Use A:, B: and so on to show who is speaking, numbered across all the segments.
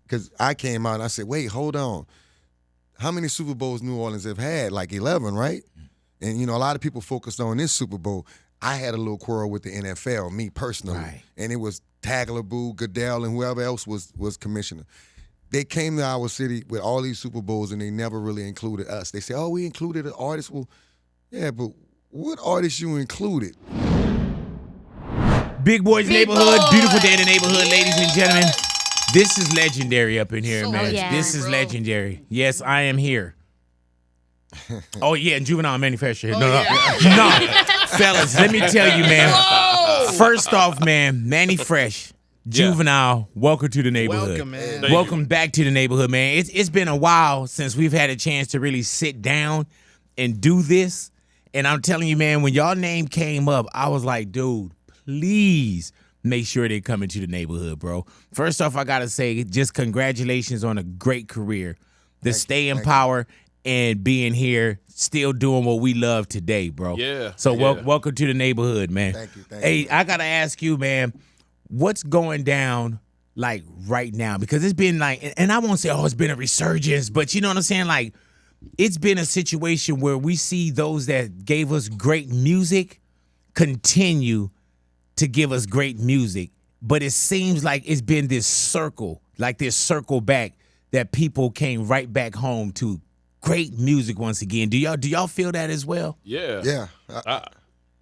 A: because I came out and I said, wait, hold on. How many Super Bowls New Orleans have had? Like 11, right? And, a lot of people focused on this Super Bowl. I had a little quarrel with the NFL, me personally.
B: Right.
A: And it was Tagliabue, Goodell, and whoever else was commissioner. They came to our city with all these Super Bowls, and they never really included us. They said, oh, we included an artist. Well, yeah, but what artists you included?
B: Big Boy's Neighborhood, beautiful day in the neighborhood, ladies and gentlemen. This is legendary up in here, man.
C: yeah,
B: this is legendary. Yes, I am here. Oh, yeah, and Juvenile and Mannie Fresh here. No, fellas, let me tell you, man. First off, man, Mannie Fresh, Juvenile, welcome to the neighborhood.
D: Welcome, man.
B: Welcome back to the neighborhood, man. It's been a while since we've had a chance to really sit down and do this. And I'm telling you, man, when y'all name came up, I was like, dude, please make sure they come into the neighborhood, bro. First off, I got to say, just congratulations on a great career. The stay in power and being here, still doing what we love today, bro.
D: Yeah.
B: So welcome to the neighborhood, man.
A: Thank you.
B: Hey, I got to ask you, man, what's going down like right now? Because it's been like, and I won't say, oh, it's been a resurgence, but you know what I'm saying? Like, it's been a situation where we see those that gave us great music continue to give us great music. But it seems like it's been this circle back that people came right back home to great music once again. Do y'all feel that as well?
D: Yeah.
A: Yeah.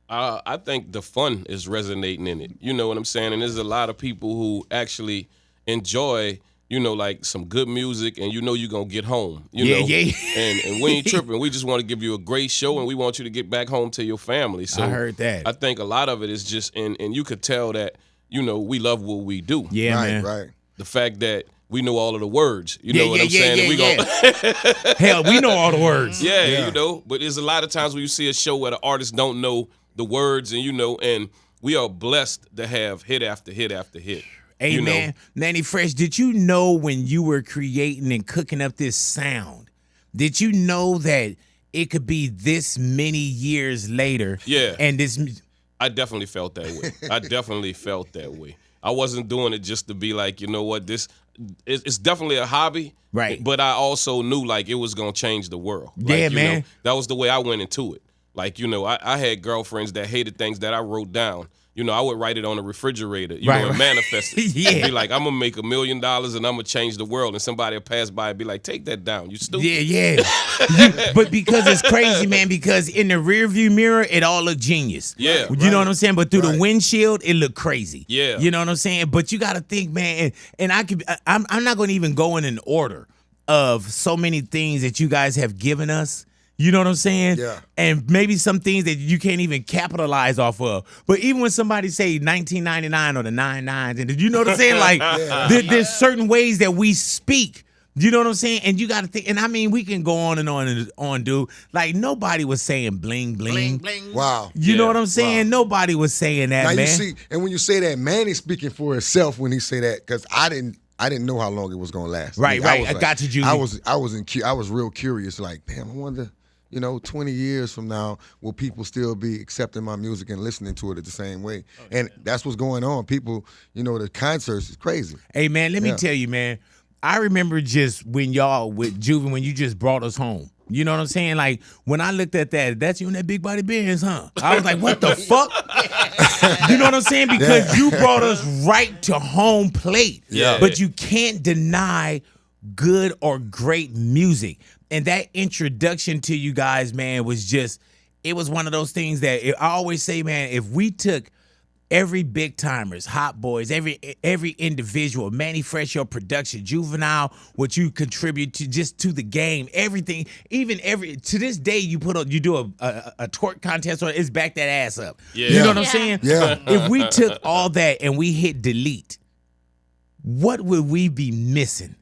D: I think the fun is resonating in it. You know what I'm saying? And there's a lot of people who actually enjoy, like some good music, and you're going to get home. You know?
B: Yeah.
D: And we ain't tripping. We just want to give you a great show, and we want you to get back home to your family. So
B: I heard that.
D: I think a lot of it is just, and you could tell that, we love what we do.
B: Yeah, man.
A: Right.
D: The fact that we know all of the words. You know what I'm saying? And we
B: Hell, we know all the words.
D: Yeah, but there's a lot of times when you see a show where the artists don't know the words, and and we are blessed to have hit after hit after hit.
B: Hey, man, Mannie Fresh, did you know when you were creating and cooking up this sound, did you know that it could be this many years later?
D: Yeah.
B: And this...
D: I definitely felt that way. I wasn't doing it just to be like, you know what, it's definitely a hobby.
B: Right.
D: But I also knew, like, it was going to change the world.
B: Yeah, man.
D: That was the way I went into it. Like, I had girlfriends that hated things that I wrote down. I would write it on a refrigerator, and manifest it.
B: Yeah.
D: Be like, I'm going to make $1 million and I'm going to change the world. And somebody will pass by and be like, take that down. You stupid.
B: Yeah. But because it's crazy, man, because in the rearview mirror, it all looked genius.
D: Yeah.
B: You know what I'm saying? But through the windshield, it looked crazy.
D: Yeah.
B: You know what I'm saying? But you got to think, man, and I'm not going to even go in an order of so many things that you guys have given us. You know what I'm saying?
A: Yeah.
B: And maybe some things that you can't even capitalize off of. But even when somebody say 1999 or the 99s, and you know what I'm saying? Like, there's certain ways that we speak. You know what I'm saying? And you got to think, and I mean, we can go on and on and on, dude. Like, nobody was saying bling, bling.
A: Wow.
B: You know what I'm saying?
A: Wow.
B: Nobody was saying that,
A: Now
B: man.
A: you see, and when you say that, Mannie's speaking for himself when he say that, because I didn't know how long it was gonna last.
B: Right. I got you, Julie.
A: I was real curious. Like, damn, I wonder, 20 years from now, will people still be accepting my music and listening to it the same way? And that's what's going on. People, the concerts is crazy.
B: Hey, man, let me tell you, man. I remember just when y'all with Juven, when you just brought us home. You know what I'm saying? Like, when I looked at that's you in that big body Benz, huh? I was like, what the fuck? You know what I'm saying? Because you brought us right to home plate.
D: Yeah.
B: But you can't deny good or great music. And that introduction to you guys, man, it was one of those things that I always say, man, if we took every big timers, Hot Boys, every individual, Mannie Fresh, your production, Juvenile, what you contribute to the game, everything, even to this day you do a twerk contest or it's back that ass up.
D: Yeah.
B: You know what I'm saying?
A: Yeah.
B: If we took all that and we hit delete, what would we be missing?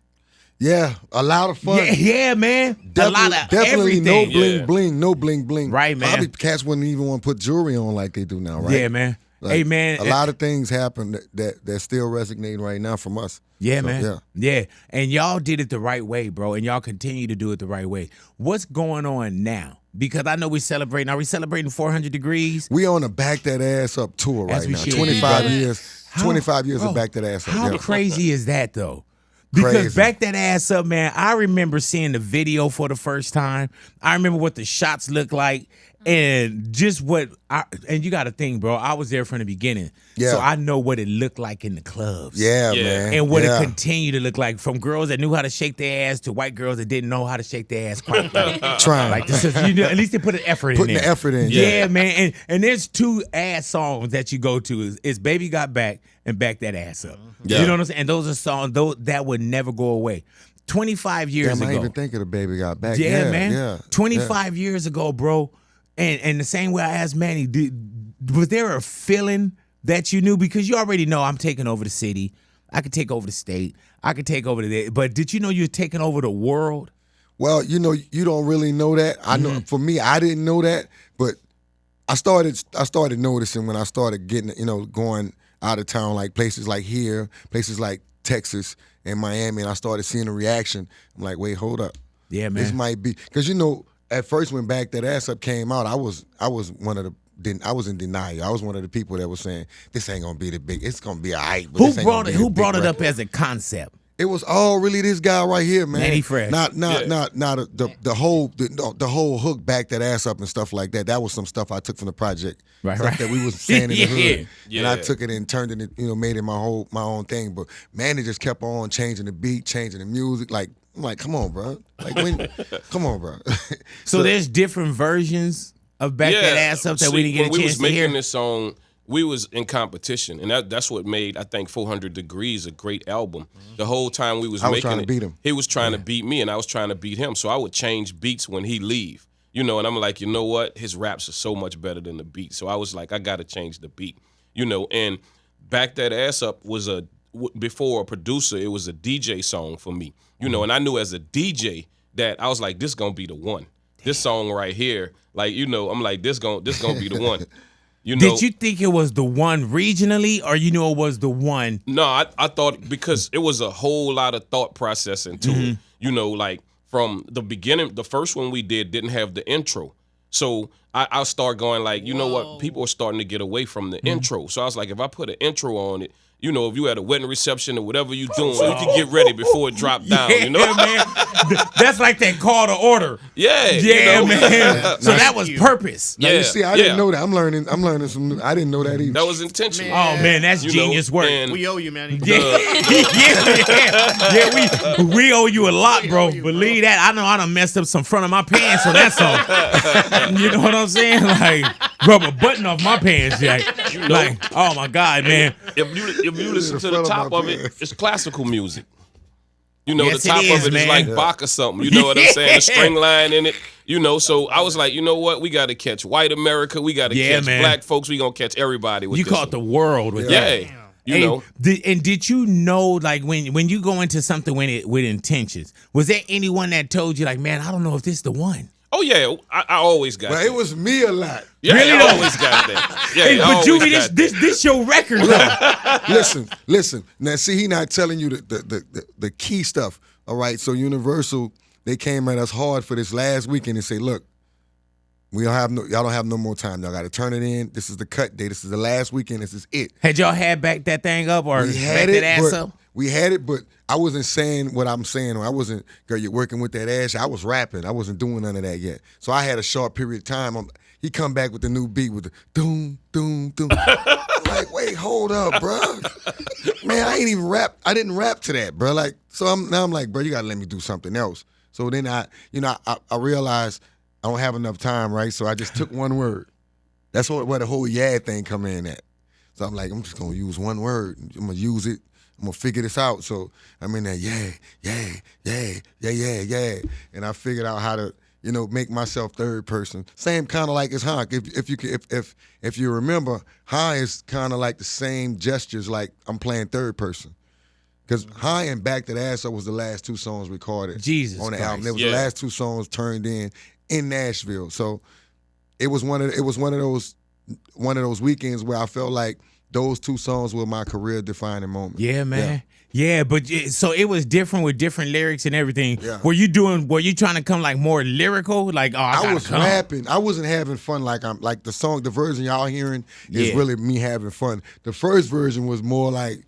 A: Yeah, a lot of fun.
B: Yeah, man. A lot of
A: definitely
B: everything.
A: no bling.
B: Right, man.
A: Probably cats wouldn't even want to put jewelry on like they do now, right?
B: Yeah, man.
A: Like,
B: hey, man.
A: A lot of things happen that still resonate right now from us.
B: Yeah,
A: So,
B: man. Yeah. And y'all did it the right way, bro, and y'all continue to do it the right way. What's going on now? Because I know we're celebrating. Are we celebrating 400 degrees?
A: We on a Back That Ass Up tour
B: As
A: right
B: we
A: now.
B: should be,
A: 25
B: brother.
A: years. 25 years of Back That Ass Up.
B: How
A: Yeah.
B: crazy is that, though? Because
A: Crazy.
B: Back That Ass Up, man, I remember seeing the video for the first time. I remember what the shots looked like. And just and you got to think, bro, I was there from the beginning.
A: Yeah.
B: So I know what it looked like in the clubs.
A: Yeah, man.
B: And what
A: yeah.
B: it continued to look like, from girls that knew how to shake their ass to white girls that didn't know how to shake their ass quite right.
A: Trying.
B: Like, this is, at least they put an effort in there.
A: Putting the effort in.
B: Yeah, man. And there's two ass songs that you go to. It's Baby Got Back and Back That Ass Up.
A: Yeah.
B: You know what I'm saying? And those are songs that would never go away. 25 years
A: Damn,
B: ago.
A: I didn't even think of the Baby Got Back.
B: Yeah, man.
A: Yeah.
B: 25 years ago, bro. And the same way I asked Manny, was there a feeling that you knew? Because you already know I'm taking over the city. I could take over the state. I could take over but did you know you're taking over the world?
A: Well, you don't really know that. I know for me, I didn't know that, but I started noticing when I started getting, going out of town, like places like here, places like Texas and Miami, and I started seeing a reaction. I'm like, wait, hold up.
B: Yeah, man.
A: This might be, because at first when Back That Ass Up came out, I was one of the, I was in denial. I was one of the people that was saying, this ain't gonna be the big, it's gonna be a hype.
B: Who brought it up as a concept?
A: It was all really this guy right here, man.
B: Mannie Fresh.
A: Not the whole hook, Back That Ass Up and stuff like that. That was some stuff I took from the project.
B: Right,
A: stuff
B: right.
A: that we was saying in the hood.
D: Yeah.
A: And I took it and turned it, made it my own thing. But Mannie just kept on changing the beat, changing the music. Like, I'm like, come on, bro. Come on, bro.
B: So there's different versions of Back That Ass Up that we didn't get a
D: when
B: chance to
D: we was
B: hear.
D: making this song, we was in competition, and that's what made, I think, 400 Degrees a great album. The whole time we was
A: I was
D: making
A: trying to
D: it,
A: beat him.
D: he was trying to beat me, and I was trying to beat him. So I would change beats when he leave, and I'm like, you know what? His raps are so much better than the beat. So I was like, I got to change the beat, and Back That Ass Up was before a producer, it was a DJ song for me, and I knew as a DJ that I was like, this gonna be the one. This song right here, like, I'm like, this gonna be the one.
B: Did you think it was the one regionally, or it was the one?
D: No, I thought, because it was a whole lot of thought process into it. Like from the beginning, the first one we didn't have the intro. So I'll start going like, what? People are starting to get away from the intro. So I was like, if I put an intro on it, if you had a wedding reception or whatever you doing, you can get ready before it dropped down.
B: Man. That's like that call to order.
D: Yeah,
B: man. So that was purpose.
A: Now, you see, I didn't know that. I'm learning some. I didn't know that either.
D: That was intentional.
B: Oh man, that's genius work.
C: We owe you, Mannie.
B: We owe you a lot, bro. Believe that. I know I done messed up some front of my pants on that song. You know what I'm saying? Like, rub a button off my pants, Jack. Like, oh my God, man.
D: If you listen to the top of it, it's classical music.
B: Yes,
D: the top
B: it is,
D: of it
B: man.
D: is like Bach or something. You know what I'm saying? A string line in it. So I was like, you know what? We got to catch white America. We got to catch black folks. We gonna catch everybody with
B: you
D: this
B: caught the world with that.
D: Yeah.
B: Did you know, like, when you go into something with intentions, was there anyone that told you, like, man, I don't know if this is the one?
D: Oh yeah, I always got.
A: Well,
D: that.
A: it was me a lot.
D: Yeah,
B: Really?
D: I always got that. Yeah,
B: Hey,
D: I
B: but
D: always
B: Juvie,
D: got
B: this your record, though.
A: Listen. Now, see, he not telling you the key stuff. All right, so Universal, they came at us hard for this last weekend and say, look, y'all don't have no more time. Y'all got to turn it in. This is the cut day. This is the last weekend. This is it.
B: Had y'all had back that thing up or
A: We
B: back
A: had
B: that
A: it,
B: ass
A: but
B: up?
A: we had it, but I wasn't saying what I'm saying. I wasn't, girl, you're working with that ass. I was rapping. I wasn't doing none of that yet. So I had a short period of time. He come back with the new beat with the doom, doom, doom. I'm like, wait, hold up, bro. Man, I ain't even rap. I didn't rap to that, bro. Like, so now I'm like, bro, you gotta let me do something else. So then I realized I don't have enough time, right? So I just took one word. That's where the whole thing come in at. So I'm like, I'm just gonna use one word. I'm gonna use it. I'm gonna figure this out. So I'm in there, yeah. And I figured out how to, make myself third person. Same kind of like as Honk. If you remember, High is kind of like the same gestures, like I'm playing third person. Because High and Back That Ass Up was the last two songs recorded on the album. It was the last two songs turned in Nashville. So it was one of those weekends where I felt like those two songs were my career defining moment.
B: Yeah, man. Yeah, but so it was different with different lyrics and everything.
A: Yeah.
B: Were you trying to come like more lyrical? Like, I
A: was rapping. I wasn't having fun like I'm the version y'all hearing is really me having fun. The first version was more like,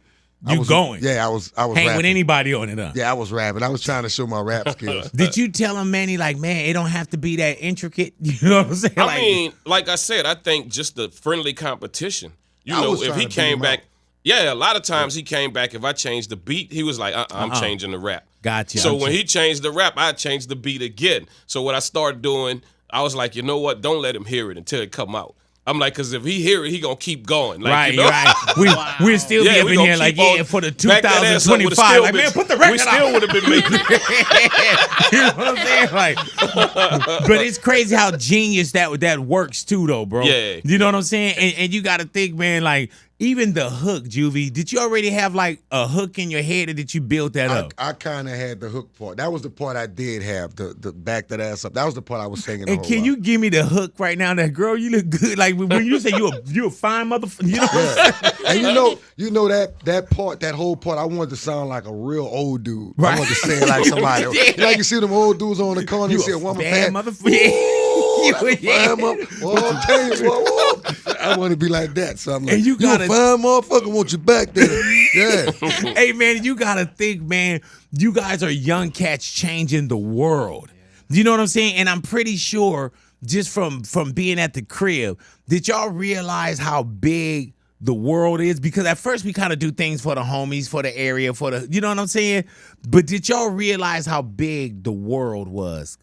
B: You going?
A: Yeah, I was
B: Hang
A: rapping.
B: with anybody on it, huh?
A: Yeah, I was rapping. I was trying to show my rap skills.
B: Did you tell him, Manny, like, man, it don't have to be that intricate? You know what I'm saying?
D: I mean, like I said, I think just the friendly competition. You
A: I
D: know,
A: was
D: if
A: trying
D: he
A: to beat
D: came
A: him
D: back,
A: out.
D: yeah, a lot of times he came back. If I changed the beat, he was like, I'm changing the rap.
B: Gotcha.
D: So when he changed the rap, I changed the beat again. So what I started doing, I was like, you know what? Don't let him hear it until it come out. I'm like, because if he hear it, he going to keep going. Like,
B: right,
D: you know?
B: right. We'll still be up in here like, yeah, for the
D: Back that ass up,
B: 2025. Like, man, put the record
D: we still would have been making
B: You know what I'm saying? Like, but it's crazy how genius that works too, though, bro.
D: Yeah.
B: You know what I'm saying? And you got to think, man, like, even the hook, Juvie, did you already have like a hook in your head, or did you build that up?
A: I kind of had the hook part. That was the part I did have, the back that ass up. That was the part I was singing.
B: And can you give me the hook right now? That girl, you look good. Like when you say you a fine motherfucker, you know what I'm saying?
A: And you know that part, that whole part, I wanted to sound like a real old dude.
B: Right.
A: I wanted to say it like somebody else.
B: Yeah.
A: You know, you see them old dudes on the corner, you see a woman
B: bad
A: fat.
B: motherfucker.
A: I want to be like that. So I'm like,
B: And you
A: you
B: gotta-
A: a fine motherfucker, want you back there. Yeah.
B: Hey, man, you got to think, man, you guys are young cats changing the world. You know what I'm saying? And I'm pretty sure just from being at the crib, did y'all realize how big the world is? Because at first we kind of do things for the homies, for the area, you know what I'm saying? But did y'all realize how big the world was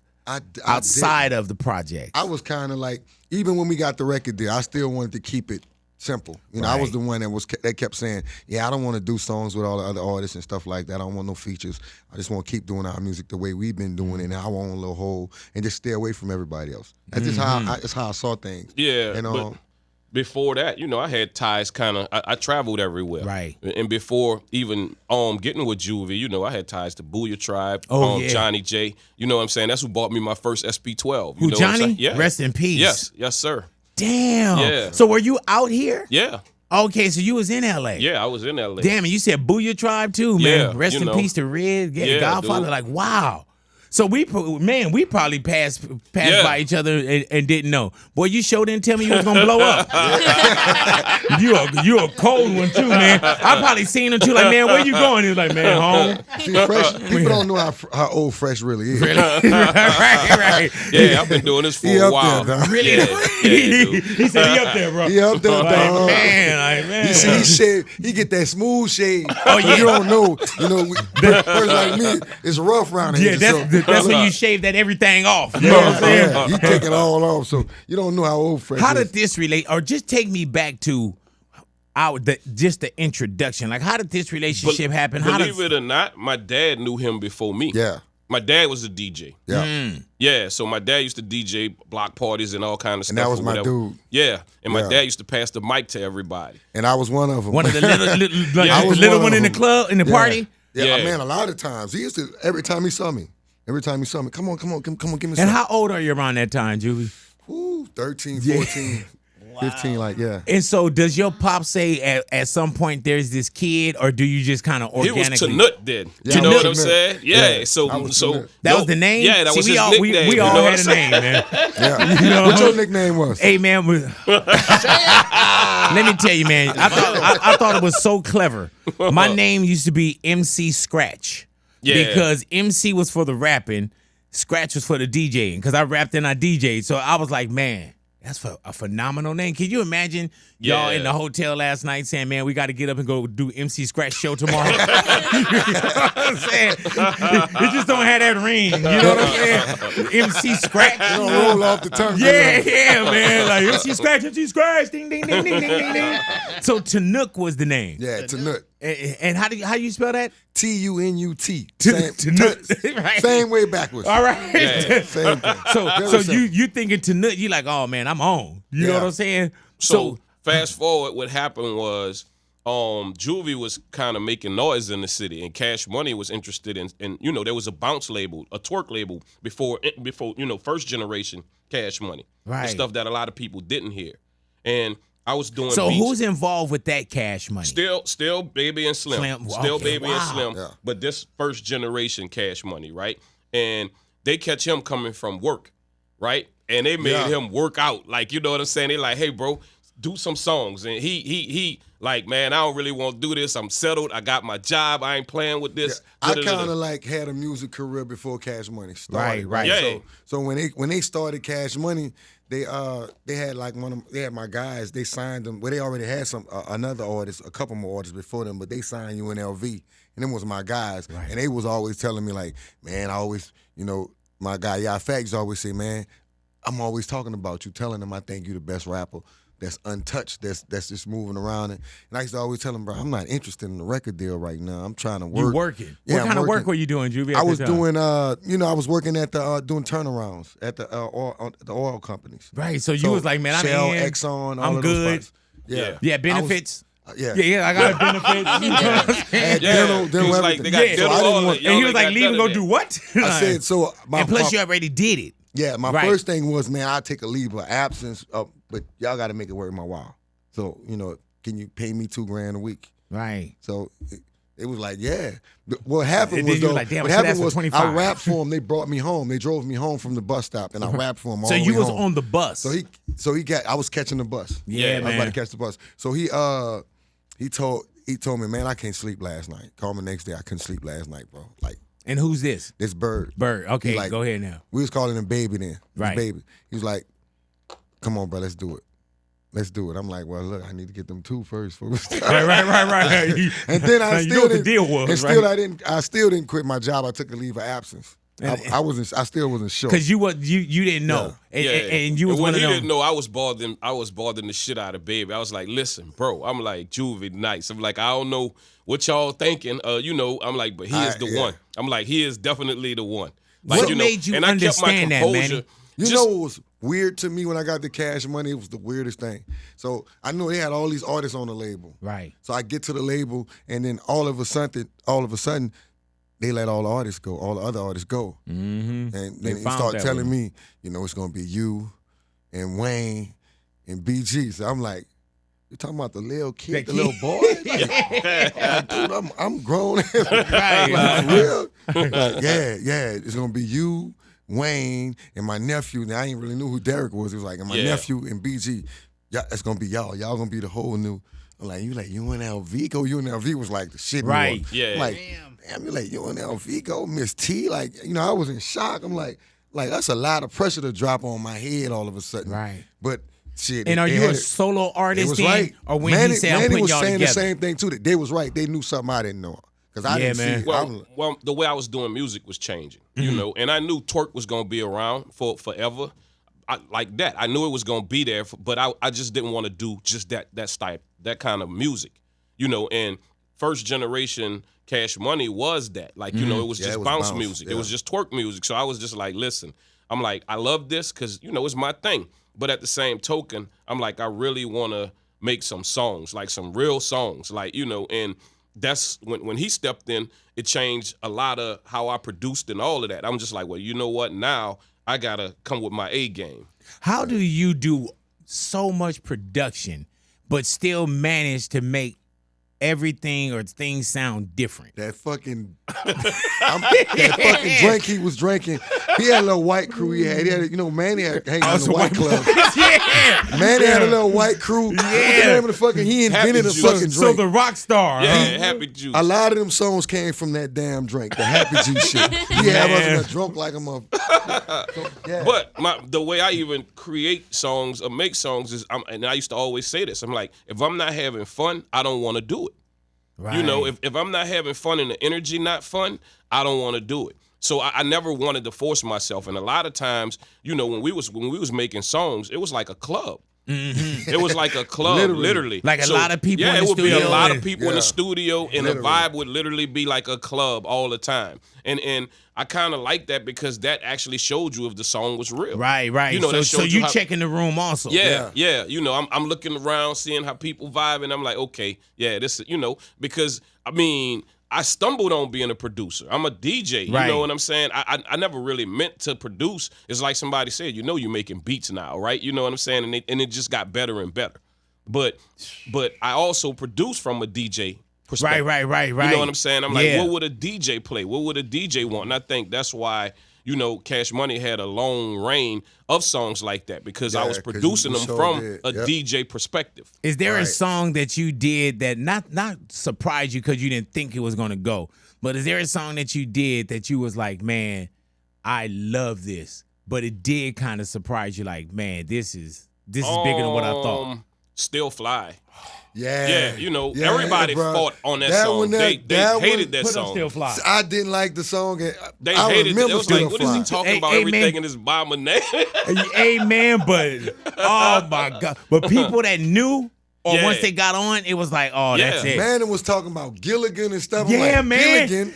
B: outside of the project?
A: I was kind of like, even when we got the record deal, I still wanted to keep it simple. You know, I was the one that kept saying, yeah, I don't want to do songs with all the other artists and stuff like that. I don't want no features. I just want to keep doing our music the way we've been doing it in our own little hole and just stay away from everybody else. That's just how I saw things.
D: Yeah,
A: and
D: but before that, you know, I had ties kind of, I traveled everywhere.
B: Right.
D: And before even getting with Juvie, you know, I had ties to Booyah Tribe,
B: yeah.
D: Johnny J. You know what I'm saying? That's who bought me my first SP12.
B: Who,
D: you know what I'm
B: Johnny?
D: saying? Yeah.
B: Rest in peace.
D: Yes, sir.
B: Damn.
D: Yeah.
B: So were you out here?
D: Yeah.
B: Okay, so you was in L.A.
D: Yeah, I was in L.A.
B: Damn, and you said Booyah Tribe too, man.
D: Yeah,
B: Rest in peace to Red,
D: Yeah,
B: Godfather.
D: dude.
B: Like, wow. So we probably passed by each other and didn't know. Boy, you sure didn't tell me you was gonna blow up. you a cold one too, man. I probably seen him too. Like, man, where you going? He was like, man, home.
A: See, Fresh, people don't know how old Fresh really is.
B: Really? right.
D: Yeah, I've been doing this for
A: He
D: a
A: up
D: while.
A: there, dog.
B: Really?
D: dude.
B: He said he up there, bro.
A: He up there, dog.
B: Man.
A: You see, he shave. He get that smooth shade.
B: Oh, yeah.
A: You don't know. You know, person like me, it's rough around here.
B: Yeah, that's when you shave that everything off. You know what I'm saying?
A: Yeah, he take it all off, so you don't know how old Fresh
B: How
A: is.
B: did this relate? Or just take me back to just the introduction. Like, how did this relationship happen?
D: Believe it or not, my dad knew him before me.
A: Yeah.
D: My dad was a DJ.
A: Yeah.
D: Yeah, so my dad used to DJ block parties and all kind of stuff.
A: And that was
D: or
A: my
D: whatever.
A: dude.
D: Yeah, and my
A: Yeah.
D: dad used to pass the mic to everybody.
A: And I was one of them.
B: One of the little,
A: I was
B: little
A: one
B: one
A: of
B: in the
A: them.
B: club, in the party?
A: Yeah,
D: Yeah.
A: man, a lot of times. He used to, every time he saw me, come on, give me
B: And
A: some.
B: how old are you around that time, Juvie?
A: Ooh, 13, 14, 15, like, yeah.
B: And so does your pop say at some point there's this kid, or do you just kind of
D: He was
B: organically?
D: Tanut then.
A: Yeah,
D: You know
A: I
D: what I'm
A: was
D: saying?
A: Tanut.
D: Yeah.
A: Yeah,
D: So
A: I was
D: so
A: Tanut.
B: That was the name?
D: Yeah, that was
B: See,
D: his
B: we
D: nickname.
B: all
D: you know
B: had
D: what
B: a
D: I'm saying?
B: name, man.
A: Yeah.
B: You know
A: What your nickname was?
B: Hey, man, let me tell you, man. I thought it was so clever. My name used to be MC Scratch.
D: Yeah.
B: Because MC was for the rapping, Scratch was for the DJing. Because I rapped and I DJed. So I was like, man, that's a phenomenal name. Can you imagine y'all in the hotel last night saying, man, we got to get up and go do MC Scratch show tomorrow? You know what I'm saying? It just don't have that ring. You know what I'm saying? MC Scratch.
A: You don't roll off the tongue.
B: Yeah, man. Like MC Scratch, ding, ding, ding, ding, ding, ding, ding. So Tanuk was the name.
A: Yeah, Tanut.
B: And how you spell that?
A: T-U-N-U-T.
B: Tanut. Right.
A: Same way backwards.
B: All right.
D: Yeah.
A: Same thing.
B: So
A: Very simple.
B: you thinking Tanut, you like, oh man, I'm on. You know
A: Yeah.
B: what I'm saying?
D: So fast forward, what happened was Juvie was kind of making noise in the city, and Cash Money was interested in you know, there was a bounce label, a twerk label before you know, first generation Cash Money.
B: Right.
D: The stuff that a lot of people didn't hear. And I was doing
B: So
D: beats.
B: who's involved with that Cash Money?
D: Still Baby and Slim.
B: Slim.
D: Still
B: Okay,
D: Baby and
B: wow.
D: Slim.
A: Yeah.
D: But this first generation Cash Money, right? And they catch him coming from work, right? And they made him work out. Like, you know what I'm saying? They like, hey, bro, do some songs. And he like, man, I don't really want to do this. I'm settled. I got my job. I ain't playing with this.
A: Yeah, I kind of like had a music career before Cash Money started.
B: Right.
D: Yeah.
A: So when they started Cash Money, they had like they had my guys. They signed them. Well, they already had another artist, a couple more artists before them, but they signed UNLV, and them was my guys.
B: Right.
A: And they was always telling me like, man, I always, my guy Y'all Facts always say, man, I'm always talking about you, telling them I think you the best rapper that's untouched, that's just moving around. And I used to always tell him, bro, I'm not interested in the record deal right now. I'm trying to work.
B: You working?
A: Yeah,
B: what kind of work were you doing, Juvie?
A: I was doing, I was working at the doing turnarounds at the oil companies.
B: Right. So you was like, man, I'm
A: Shell,
B: in.
A: Exxon, all
B: I'm
A: of
B: good.
A: those spots.
B: Yeah, benefits.
A: Yeah.
B: I got benefits. You know what I'm saying?
A: Dental,
D: He was like, they got
A: everything.
D: dental,
A: So I didn't
D: all
A: want-
D: that.
B: And he
D: Y'all
B: was like,
D: ain't
B: leave and
D: got
B: go
D: none of
B: do
D: that.
B: what?
A: I said, so
B: and plus, you already did it.
A: Yeah, my
B: Right.
A: first thing was, man, I take a leave of absence, but y'all got to make it worth my while. So, can you pay me $2,000 a week?
B: Right.
A: So it was like, yeah. What happened
B: And
A: was,
B: then you
A: though,
B: were like, damn,
A: what
B: I should
A: happened
B: ask for
A: was
B: 25.
A: I rapped for them. They brought me home. They drove me home from the bus stop, and I rapped for them all
B: So
A: the way
B: you was
A: home.
B: on the bus.
A: So I was catching the bus.
B: Yeah,
A: I was
B: man.
A: about to catch the bus. So he told me, man, I can't sleep last night. Called me the next day. I couldn't sleep last night, bro. Like,
B: And who's this?
A: this Bird.
B: Bird. Okay,
A: He like-
B: go ahead now.
A: We was calling him Baby then.
B: Right.
A: Baby. He was like, come on, bro, let's do it. Let's do it. I'm like, well, look, I need to get them two first before we start.
B: Right.
A: And then
B: Now,
A: I
B: you know
A: still
B: what the
A: didn't.
B: deal was,
A: and still
B: right?
A: I still didn't quit my job. I took a leave of absence. I still wasn't sure.
B: Because you didn't know, and you was
D: when
B: one of
D: he
B: them.
D: didn't know, I was bothering the shit out of Baby. I was like, listen, bro. I'm like, Juvie nice. I'm like, I don't know what y'all thinking. I'm like, but he is the one. I'm like, he is definitely the one. Like,
B: What made you
D: and I kept my
B: understand that,
D: composure.
B: Manny?
A: You know what was weird to me when I got the Cash Money? It was the weirdest thing. So I knew they had all these artists on the label.
B: Right.
A: So I get to the label, and then all of a sudden, they let all the artists go, all the other artists go.
B: Mm-hmm.
A: And
B: They
A: then he
B: found
A: started
B: that
A: telling
B: one.
A: me, it's going to be you and Wayne and BG. So I'm like, you talking about the little kid, the little boy? Like, dude, I'm grown.
B: Right.
A: Like, for real? Like, yeah, it's going to be you, Wayne, and my nephew. Now, I ain't really knew who Derek was. It was like, and my nephew and BG. Yeah, it's going to be y'all. Y'all going to be the whole new. I'm like, you like UNLV? Go UNLV was like the shit.
B: Right.
D: Yeah.
A: I'm like, damn, you like UNLV? Go Miss T? Like, I was in shock. I'm like that's a lot of pressure to drop on my head all of a sudden.
B: Right.
A: But shit.
B: And are
A: they
B: you
A: had
B: a
A: it.
B: solo
A: It
B: artist
A: was
B: then?
A: right.
B: Or when
A: Mannie,
B: he said, I'm
A: Mannie
B: putting
A: was
B: y'all
A: saying
B: together?
A: the same thing too. They was right. They knew something I didn't know. Because I didn't
B: man.
A: see it.
D: Well, the way I was doing music was changing, and I knew Twerk was gonna be around for forever, like that. I knew it was gonna be there, but I just didn't want to do just that that kind of music, And first generation Cash Money was that, like it was
A: Yeah,
D: just
A: it was
D: bounce
A: bounce,
D: music.
A: yeah.
D: It was just twerk music. So I was just like, listen, I'm like, I love this because it's my thing, but at the same token, I'm like, I really want to make some songs, like some real songs, like and. That's when he stepped in, it changed a lot of how I produced and all of that. I'm just like, well, you know what? Now I got to come with my A game.
B: How do you do so much production, but still manage to make everything or things sound different?
A: That fucking drink he was drinking. He had a little white crew. He had Mannie had hanging in the white club.
B: Yeah.
A: Mannie had a little white crew. What's the name of the fucking? He invented
D: Happy
A: a
D: Juice.
A: fucking drink.
B: So the rock star.
D: Yeah,
B: huh?
D: Happy Juice.
A: A lot of them songs came from that damn drink, the Happy Juice shit. He had us in a drunk like a motherfucker. So, yeah.
D: But the way I even create songs or make songs is, and I used to always say this, I'm like, if I'm not having fun, I don't want to do it.
B: Right.
D: If I'm not having fun and the energy not fun, I don't want to do it. So I never wanted to force myself. And a lot of times, when we was making songs, it was like a club. Mm-hmm. It was like a club, literally.
B: Like a lot of people
D: Yeah,
B: in the
D: it would be a
B: studio
D: lot of
B: and-
D: people in the studio, and
A: Literally.
D: the vibe would literally be like a club all the time. And I kind of like that because that actually showed you if the song was real.
B: Right.
D: that
B: So
D: showed
B: you
D: how-
B: checking the room also.
D: Yeah. I'm looking around, seeing how people vibe, and I'm like, okay, yeah, this, because I stumbled on being a producer. I'm a DJ. You
B: Right.
D: know what I'm saying? I never really meant to produce. It's like somebody said, you're making beats now, right? You know what I'm saying? And it just got better and better. But I also produce from a DJ perspective.
B: Right.
D: You know what I'm saying? I'm like,
B: Yeah.
D: what would a DJ play? What would a DJ want? And I think that's why, you know, Cash Money had a long reign of songs like that because I was
A: 'cause
D: producing
A: you
D: them
A: sure
D: from
A: did.
D: a
A: Yep.
D: DJ perspective.
B: Is there a
A: Right.
B: song that you did that not surprised you because you didn't think it was gonna go, but is there a song that you did that you was like, man, I love this, but it did kind of surprise you, like, man, this is bigger than what I thought.
D: Still Fly.
A: Yeah,
D: you know,
A: Yeah,
D: everybody
A: bro.
D: fought on that,
A: That
D: song.
A: one,
D: They
A: that
D: hated
A: one-
D: that
B: Put up
D: song.
B: Still Fly.
A: I didn't like the song. And
D: They
A: I
D: hated it.
A: remember
D: It was
A: Still
D: like, what is
A: Fly.
D: he talking
B: Hey,
D: about?
B: hey,
D: Everything
B: man.
D: in his Obama name.
B: Amen, but oh my God. But people that knew or
D: Yeah.
B: once they got on, it was like, oh,
D: Yeah.
B: that's it.
A: Manning was talking about Gilligan and stuff. I'm
B: Yeah,
A: like,
B: man.
A: Gilligan.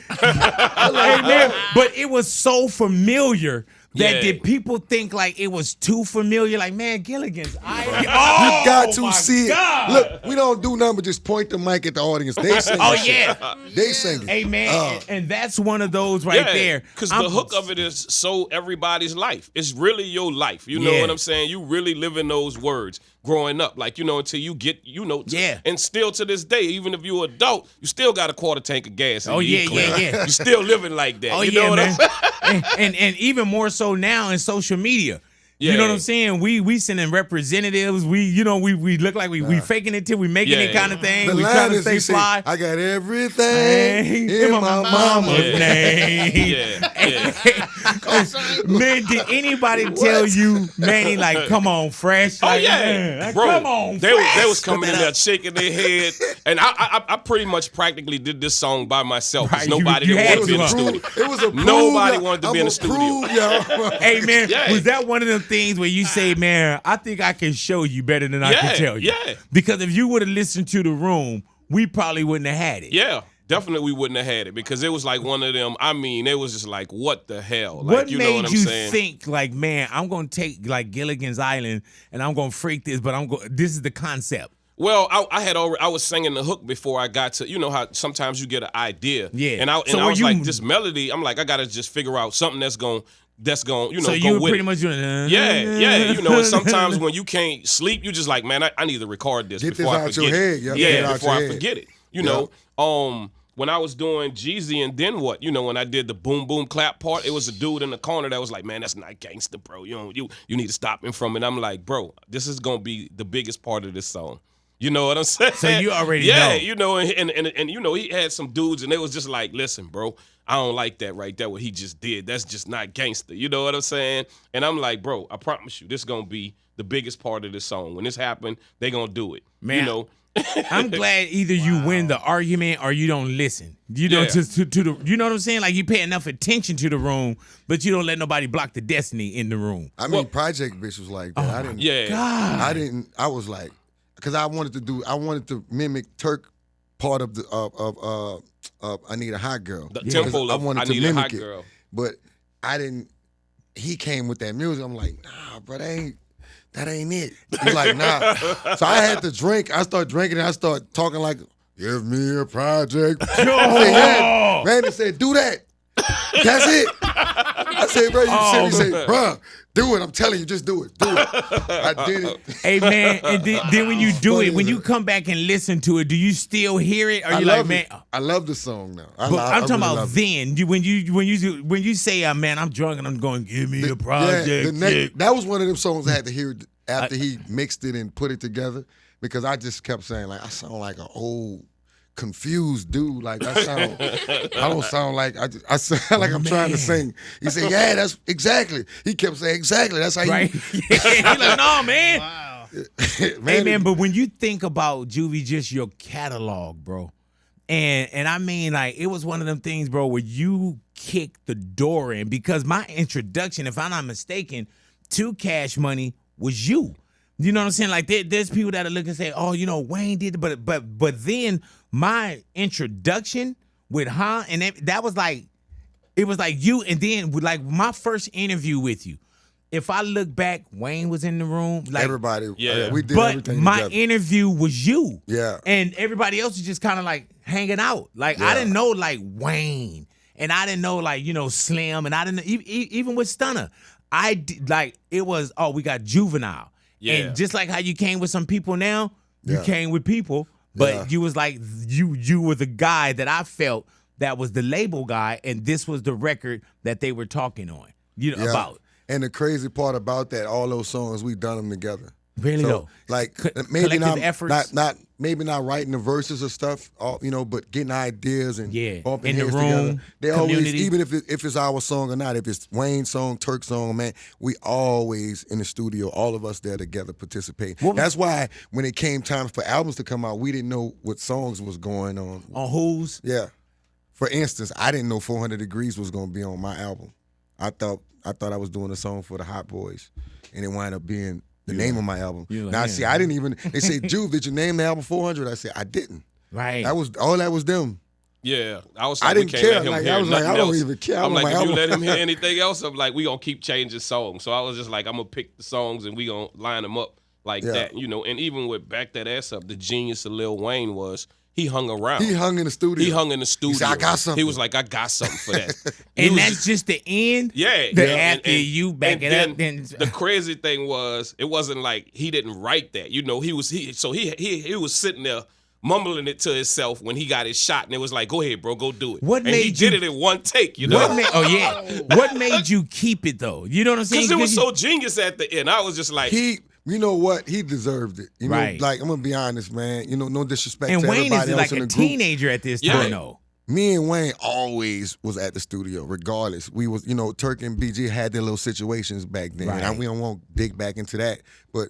B: Amen. But it was so familiar that
D: Yeah.
B: did people think like it was too familiar? Like, man, Gilligan's Island.
A: You got to
B: my
A: see
B: God.
A: it. Look, we don't do nothing but just point the mic at the audience. They sing.
B: Oh,
A: that shit.
B: yeah.
A: They sing it.
B: Amen. And that's one of those right there.
D: Because the hook of it is so everybody's life. It's really your life. You know
B: Yeah.
D: what I'm saying? You really live in those words growing up. Like, you know, until you get, you know.
B: Yeah.
D: And still to this day, even if you're an adult, you still got a quarter tank of gas. in
B: Oh,
D: your
B: yeah,
D: E-Class.
B: yeah, yeah.
D: You still living like that.
B: Oh,
D: you
B: yeah,
D: know what
B: man.
D: I'm saying?
B: and even more so now in social media. You know
D: Yeah.
B: what I'm saying? We sending representatives. We look like we faking it till we making it
D: Yeah.
B: kind of thing.
A: The
B: We
A: line
B: trying to
A: is,
B: stay
A: he said,
B: fly.
A: I got everything
B: In
A: in my mama's
D: Yeah.
B: name.
D: Yeah, yeah.
B: Man, did anybody tell you, Manny, like, come on, Fresh?
D: Oh
B: Like,
D: yeah,
B: man, like,
D: bro.
B: come on,
D: they
B: Fresh.
D: was coming in there shaking their head, and I pretty much practically did this song by myself because
B: Right, you-
D: nobody
B: you
D: didn't
B: had
D: want to be in the
B: to.
D: studio.
A: It was a
D: Nobody wanted to be in the studio.
A: y'all.
B: Hey, man,
D: Yeah.
B: was that one of them things where you say, man, I think I can show you better than I
D: Yeah,
B: can tell you?
D: yeah.
B: Because if you would have listened to the room, we probably wouldn't have had it.
D: Yeah, definitely we wouldn't have had it because it was like one of them. I mean, it was just like, what the hell? Like,
B: What
D: you
B: made
D: know what I'm
B: you
D: saying?
B: think like, man, I'm gonna take like Gilligan's Island and I'm gonna freak this, but this is the concept.
D: Well, I was singing the hook before I got to, you know how sometimes you get an idea.
B: Yeah.
D: And I
B: So were
D: was
B: you-
D: like, this melody, I'm like, I gotta just figure out something that's going, you know,
B: So
D: go
B: you were
D: with
B: pretty
D: it.
B: much doing
D: Yeah, you know, and sometimes when you can't sleep, you just like, man, I need to record this
A: Get this
D: before I
A: out
D: forget
A: your
D: it.
A: head. You have to get it
D: Yeah,
A: out
D: before
A: your
D: I
A: head.
D: forget it. You
A: Yeah.
D: know, when I was doing Jeezy and Then What, you know, when I did the boom boom clap part, it was a dude in the corner that was like, man, that's not gangster, bro. You need to stop him from it. I'm like, bro, this is gonna be the biggest part of this song. You know what I'm saying?
B: So you already know.
D: Yeah, you know, and you know, he had some dudes and they was just like, listen, bro, I don't like that right there, what he just did. That's just not gangster. You know what I'm saying? And I'm like, bro, I promise you, this gonna be the biggest part of this song. When this happened, they gonna do it.
B: Man,
D: you know?
B: I'm glad either you win the argument or you don't listen. You know,
D: Yeah.
B: to the, you know what I'm saying? Like you pay enough attention to the room, but you don't let nobody block the destiny in the room.
A: I mean, Project Bitch was like that. I didn't.
D: Yeah.
A: I was like, because I wanted to mimic Turk part of the I Need a Hot Girl.
D: The
B: Yeah.
D: tempo
A: I
D: of
A: wanted
D: I
A: to
D: Need a
A: mimic
D: Hot
A: it.
D: Girl.
A: But I didn't. He came with that music. I'm like, nah, bro, that ain't it. He's like, nah. So I had to drink. I started drinking and I started talking like, give me a project. I said, yeah. Randy said, do that. That's it. I said, bro, you serious? He said, bro, do it. I'm telling you, just do it. Do it. I did it.
B: Hey man, and then when you do
A: Funny
B: it, when
A: as
B: you
A: it.
B: come back and listen to it, do you still hear it? Or
A: I
B: you like,
A: love
B: man?
A: it. I love the song now.
B: But I'm talking
A: really
B: about
A: love it.
B: then. When you say, man, I'm drunk and I'm going, give me a project.
A: Yeah,
B: chick."
A: that was one of them songs I had to hear after he mixed it and put it together because I just kept saying like I sound like an old confused dude. Like I don't sound like I sound like I'm trying to sing. He said, yeah, that's exactly. He kept saying exactly. That's how
B: Right?
A: you.
B: Yeah. He like, no, man.
A: Man,
B: Hey man, but when you think about Juvie, just your catalog, bro, and I mean like it was one of them things, bro, where you kicked the door in because my introduction, if I'm not mistaken, to Cash Money was you. You know what I'm saying? Like there's people that are looking and say, oh, you know, Wayne did it, but then my introduction with and that was like, it was like you, and then with like my first interview with you. If I look back, Wayne was in the room. Like
A: everybody.
D: Yeah.
A: We did
B: but
A: everything
B: my
A: together.
B: interview was you.
A: Yeah.
B: And everybody else was just kind of like hanging out. Like I
A: Yeah.
B: didn't know like Wayne, and I didn't know like, you know, Slim, and I didn't even with Stunner. I did, like it was, oh, we got Juvenile.
D: Yeah.
B: And just like how you came with some people now, you
A: Yeah.
B: came with people, but
A: Yeah.
B: you was like you were the guy that I felt that was the label guy, and this was the record that they were talking on. about.
A: And the crazy part about that, all those songs, we done them together.
B: Really though,
A: like maybe
B: collective efforts.
A: maybe not writing the verses or stuff, but getting ideas and bumping
B: in the
A: heads
B: room.
A: together. They
B: community.
A: always, even if it's our song or not, if it's Wayne's song, Turk's song, man, we always in the studio, all of us there together participating. That's why when it came time for albums to come out, we didn't know what songs was going on.
B: On whose?
A: Yeah. For instance, I didn't know 400 Degrees was gonna be on my album. I thought I was doing a song for the Hot Boys, and it wound up being the name of my album. Now, see, I didn't even. They say, Juve, did you name the album 400? I said, I didn't.
B: Right.
A: That was them.
D: Yeah, I was. Like,
A: I didn't
D: we can't
A: care.
D: Let him
A: Like,
D: hear
A: I was like, I don't
D: else.
A: even care.
D: I'm like, if
A: album.
D: you let him hear anything else, I'm like, we gonna keep changing songs. So I was just like, I'm gonna pick the songs and we gonna line them up like that, And even with Back That Ass Up, the genius of Lil Wayne was he hung around.
A: He hung in the studio.
D: He said,
A: I got something.
D: He was like, I got something for that.
B: And that's just the end.
D: Yeah.
B: After you back it up, then
D: the crazy thing was, it wasn't like he didn't write that. He was sitting there mumbling it to himself when he got his shot, and it was like, go ahead, bro, go do it. He did it in one take,
B: What made you keep it though? You know what I'm saying?
D: Because it was so genius at the end. I was just like,
A: you know what? He deserved it. You know,
B: right.
A: Like, I'm gonna be honest, man. No disrespect
B: and
A: to
B: Wayne
A: everybody
B: is
A: else
B: like
A: in
B: a
A: the group.
B: teenager at this time, though.
A: Me and Wayne always was at the studio, regardless. We was, Turk and BG had their little situations back then.
B: Right.
A: And we don't want to dig back into that, but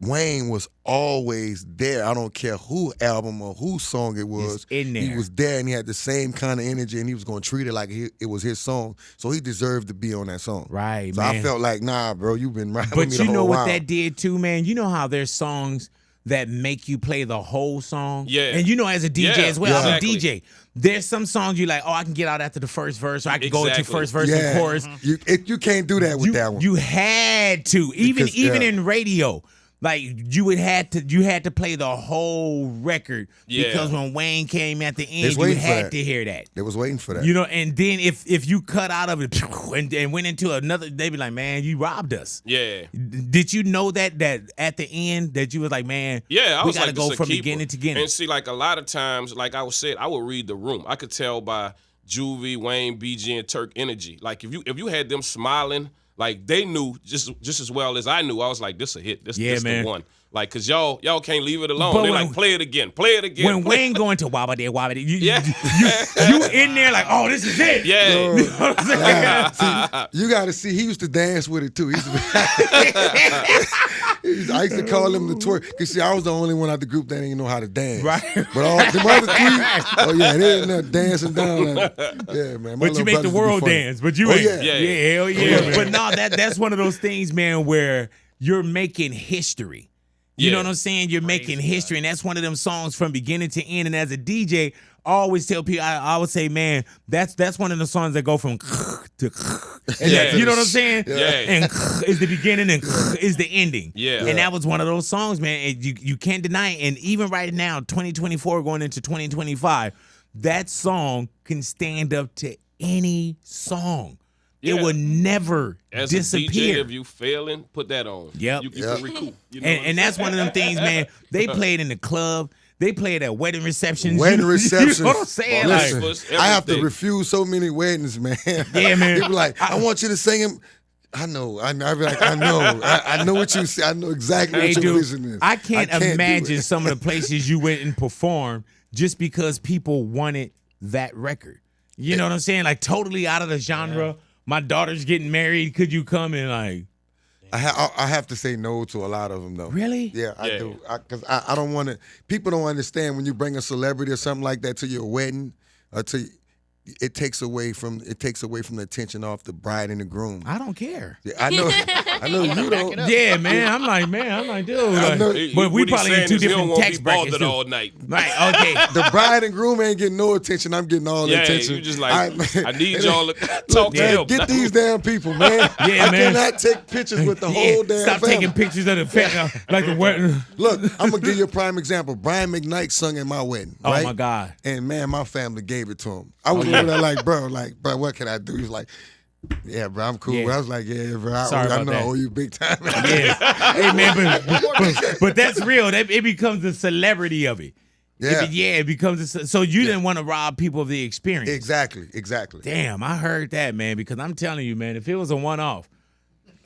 A: Wayne was always there. I don't care who album or whose song it was.
B: In there.
A: He was there, and he had the same kind of energy, and he was going to treat it like it was his song. So he deserved to be on that song.
B: Right,
A: so
B: man.
A: I felt like, nah, bro, you've been right with
B: But
A: me the
B: you know
A: whole
B: what
A: while.
B: that did too, man? You know how there's songs that make you play the whole song?
D: Yeah.
B: And as a DJ as well, I'm a
D: exactly.
B: DJ. There's some songs you're like, I can get out after the first verse, or I can go into first verse
A: Yeah.
B: and chorus.
A: You can't do that with that one.
B: You had to, even in radio. Like you had to play the whole record because when Wayne came at the end, you had to hear that.
A: They was waiting for that.
B: And then if you cut out of it and went into another, they'd be like, man, you robbed us.
D: Yeah.
B: Did you know that at the end that you was like, man,
D: I was
B: we gotta
D: like,
B: go from beginning to beginning.
D: And see, like a lot of times, like I was said, I would read the room. I could tell by Juvie, Wayne, BG, and Turk energy. Like if you had them smiling. Like they knew just as well as I knew. I was like, this a hit. This the one. Like, cause y'all can't leave it alone. They're like, play it again. When
B: Wayne going to wabba you in there like, oh, this is it.
D: Yeah.
B: You know what I'm saying?
A: See, you got to see. He used to dance with it too. I used to call him the twerk. Cause see, I was the only one out the group that didn't know how to dance.
B: Right.
A: But all the other three, they're in there dancing down. Yeah, man.
B: But you make the world dance. But you ain't.
D: Yeah,
B: hell yeah. But no, that's one of those things, man, where you're making history. You know what I'm saying? You're making history, and that's one of them songs from beginning to end. And as a DJ, I always tell people, I would say, man, that's one of the songs that go from to you know what I'm saying?
D: Yeah.
B: And is the beginning and is the ending.
D: Yeah.
B: And that was one of those songs, man. And you can't deny it. And even right now, 2024 going into 2025, that song can stand up to any song.
D: Yeah.
B: It will never
D: As
B: disappear.
D: a DJ, if you failing, put that on.
B: Yep.
D: You can recoup. You know
B: And that's one of them things, man. They play it in the club. They play it at wedding receptions.
A: Wedding receptions.
B: You know what I'm saying?
A: Listen, I have to refuse so many weddings, man.
B: Yeah, man.
A: People like, I want you to sing him. I know. I be like, I know. I know what you say. I know exactly what your vision is.
B: I can't imagine some of the places you went and performed just because people wanted that record. You know what I'm saying? Like totally out of the genre. Yeah. My daughter's getting married. Could you come and like?
A: I have to say no to a lot of them though.
B: Really?
A: Yeah, I do. Because I don't want to. People don't understand when you bring a celebrity or something like that to your wedding, or it takes away from the attention off the bride and the groom.
B: I don't care.
A: Yeah, I know you don't.
B: Yeah, man. I'm like, dude. But we probably in two different tax brackets too.
D: All night.
B: Right. Okay.
A: The bride and groom ain't getting no attention. I'm getting all the attention.
D: You just like, I need y'all to talk to him.
A: Get these damn people, man.
B: Yeah,
A: I
B: man.
A: cannot take pictures with the whole damn
B: Stop
A: family.
B: taking pictures of the family like the wedding.
A: Look, I'm gonna give you a prime example. Brian McKnight sung in my wedding. Right?
B: Oh my God.
A: And man, my family gave it to him. I was over there like, bro, what can I do? He was like, yeah, bro, I'm cool.
B: Yeah.
A: I was like, yeah, bro,
B: I
A: know I owe you big time.
B: Yeah. Hey, man, but that's real. It becomes the celebrity of it.
A: Yeah.
B: It becomes so you didn't want to rob people of the experience.
A: Exactly.
B: Damn, I heard that, man, because I'm telling you, man, if it was a one-off,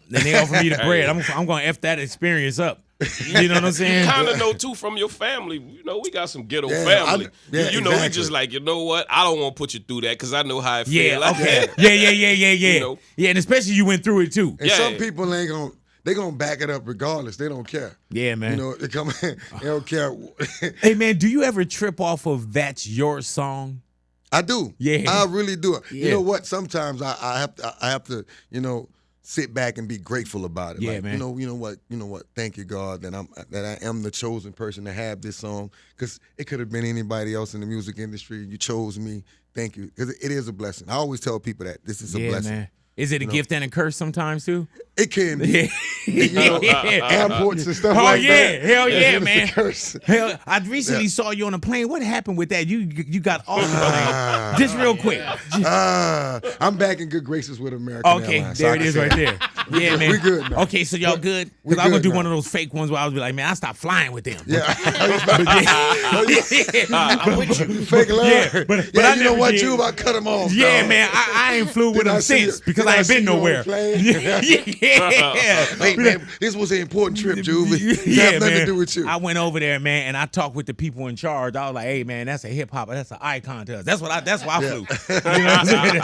B: then they offer me the bread, I'm going to F that experience up. You know what I'm saying?
D: You kind of know, too, from your family. You know, we got some ghetto family. You know, we just like, you know what? I don't want to put you through that because I know how it feels.
B: Yeah, okay. Yeah.
D: You know?
B: Yeah, and especially you went through it, too.
A: And some people ain't going to. They're going to back it up regardless. They don't care.
B: Yeah, man.
A: You know, they come in, they don't care.
B: Hey, man, do you ever trip off of That's Your Song?
A: I do.
B: Yeah.
A: I really do.
B: Yeah.
A: You know what? Sometimes I have to, you know, sit back and be grateful about it.
B: Yeah,
A: like,
B: man.
A: You know what? Thank you, God, that I am the chosen person to have this song. Because it could have been anybody else in the music industry. You chose me. Thank you. Because it is a blessing. I always tell people that this is a blessing.
B: Man. Is it a gift and a curse sometimes too?
A: It can be. You know, airports and stuff like that.
B: Hell yeah, man.
A: Curse.
B: Hell, I recently saw you on a plane. What happened with that? You got off the plane. Just real quick.
A: I'm back in good graces with American Airlines.
B: There it is right there. Yeah, man.
A: We good now.
B: Okay, so y'all good? Because I'm going to do one of those fake ones where I was like, man, I stopped flying with them.
A: Yeah.
B: I'm with you.
A: Fake love.
B: Yeah, but
A: yeah,
B: I
A: you know
B: never
A: what,
B: did.
A: Juve? I cut him off.
B: Yeah,
A: dog.
B: man. I ain't flew with
A: Did
B: them
A: I see
B: since
A: you-
B: because
A: did
B: I ain't
A: see
B: been
A: you on the
B: nowhere.
A: plane?
B: Yeah.
A: Hey, man, this was an important trip, Juve. It
B: Yeah,
A: had nothing
B: man.
A: to do with you.
B: I went over there, man, and I talked with the people in charge. I was like, "Hey, man, that's a hip hop. That's an icon to us. That's why I flew. You know what I'm saying?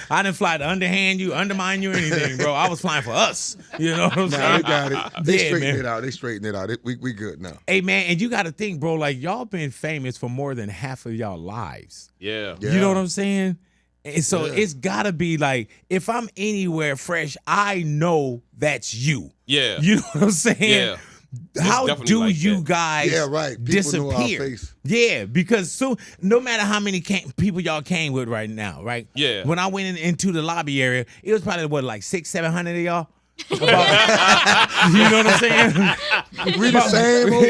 B: I didn't fly to underhand you, undermine you, or anything, bro. I was flying for us. You know what I'm
A: Nah,
B: saying?
A: they got it. They straightened
B: man.
A: it out. They straightened it out. We good now.
B: Hey, man, and you got to think, bro. Like y'all been famous for more than half of y'all lives.
D: Yeah.
B: You know what I'm saying? And so it's got to be like, if I'm anywhere fresh, I know that's you.
D: Yeah.
B: You know what I'm saying?
D: Yeah.
B: How
D: definitely
B: do
D: like
B: you
D: that.
B: guys
A: Yeah, right. People know our
B: disappear?
A: face.
B: Yeah, because no matter how many people y'all came with right now, right?
D: Yeah.
B: When I went into the lobby area, it was probably like 600-700 of y'all. You know what I'm saying?
A: We the same old.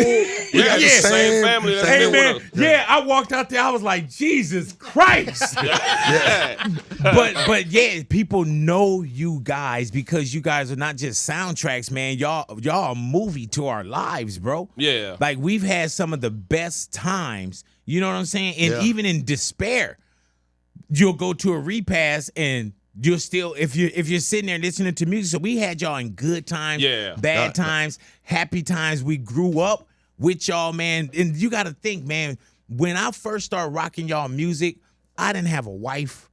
A: We got the
D: same family that's
B: Hey
D: been
B: man,
D: with us.
B: yeah, I walked out there. I was like, Jesus Christ! but yeah, people know you guys because you guys are not just soundtracks, man. Y'all a movie to our lives, bro.
D: Yeah.
B: Like we've had some of the best times. You know what I'm saying? And even in despair, you'll go to a repass and you're still if you're sitting there listening to music. So we had y'all in good times, bad times, happy times. We grew up with y'all, man. And you got to think, man. When I first started rocking y'all music, I didn't have a wife,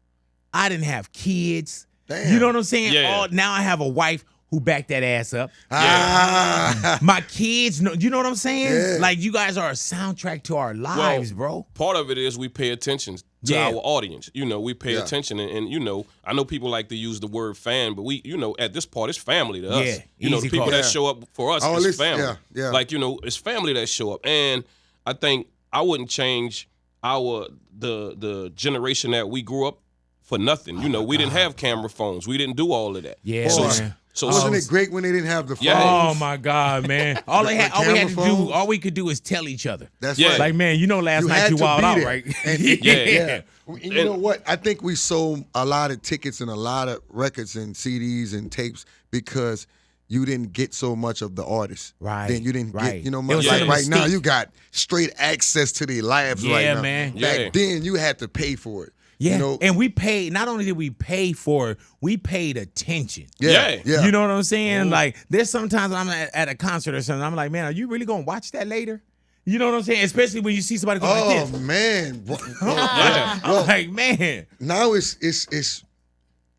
B: I didn't have kids.
A: Damn.
B: You know what I'm saying?
D: Yeah.
B: Now I have a wife who backed that ass up.
A: Ah.
B: My kids, you know what I'm saying?
A: Yeah.
B: Like you guys are a soundtrack to our lives, bro.
D: Part of it is we pay attention to our audience. You know, we pay attention, and you know, I know people like to use the word fan, but we, you know, at this part, it's family to us.
B: Yeah,
D: You know,
B: easy
D: the people
B: call.
D: that show up for us
A: Oh,
D: is
A: listen,
D: family.
A: yeah.
D: Like, you know, it's family that show up, and I think I wouldn't change the generation that we grew up for nothing. You know, we didn't have camera phones. We didn't do all of that.
B: Yeah,
A: Boy,
B: man.
D: So
A: Wasn't it great when they didn't have the phones?
D: Yeah.
B: Oh my God, man! All we had
A: camera
B: to
A: phones?
B: do, all we could do is tell each other.
A: That's
D: Yeah.
A: right.
B: Like, man, you know, last
A: You
B: night
A: had
B: you
A: to
B: wild
A: be
B: out,
A: there.
B: right?
A: And,
D: Yeah.
A: And you know what? I think we sold a lot of tickets and a lot of records and CDs and tapes because you didn't get so much of the artist.
B: Right,
A: Then you didn't
B: right.
A: get, you know,
B: It
A: much.
B: was
A: Like
B: like a
A: right now,
B: mystique.
A: you got straight access to their lives
B: Yeah,
A: right now.
B: man.
A: Back
D: Yeah.
A: then, you had to pay for it.
B: Yeah,
A: You know?
B: and we paid. Not only did we pay for it, we paid attention.
A: Yeah.
B: You know what I'm saying? Like, there's sometimes I'm at a concert or something. I'm like, man, are you really gonna watch that later? You know what I'm saying? Especially when you see somebody go like
A: Oh
B: this.
A: man.
B: I'm like, man.
A: Now it's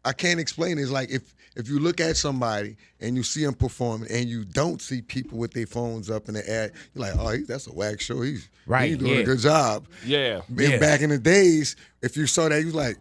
A: I can't explain it. It's like if you look at somebody and you see them performing and you don't see people with their phones up in the air, you're like, oh, that's a whack show. He's doing a good job.
D: Yeah.
A: And back in the days, if you saw that, you was like,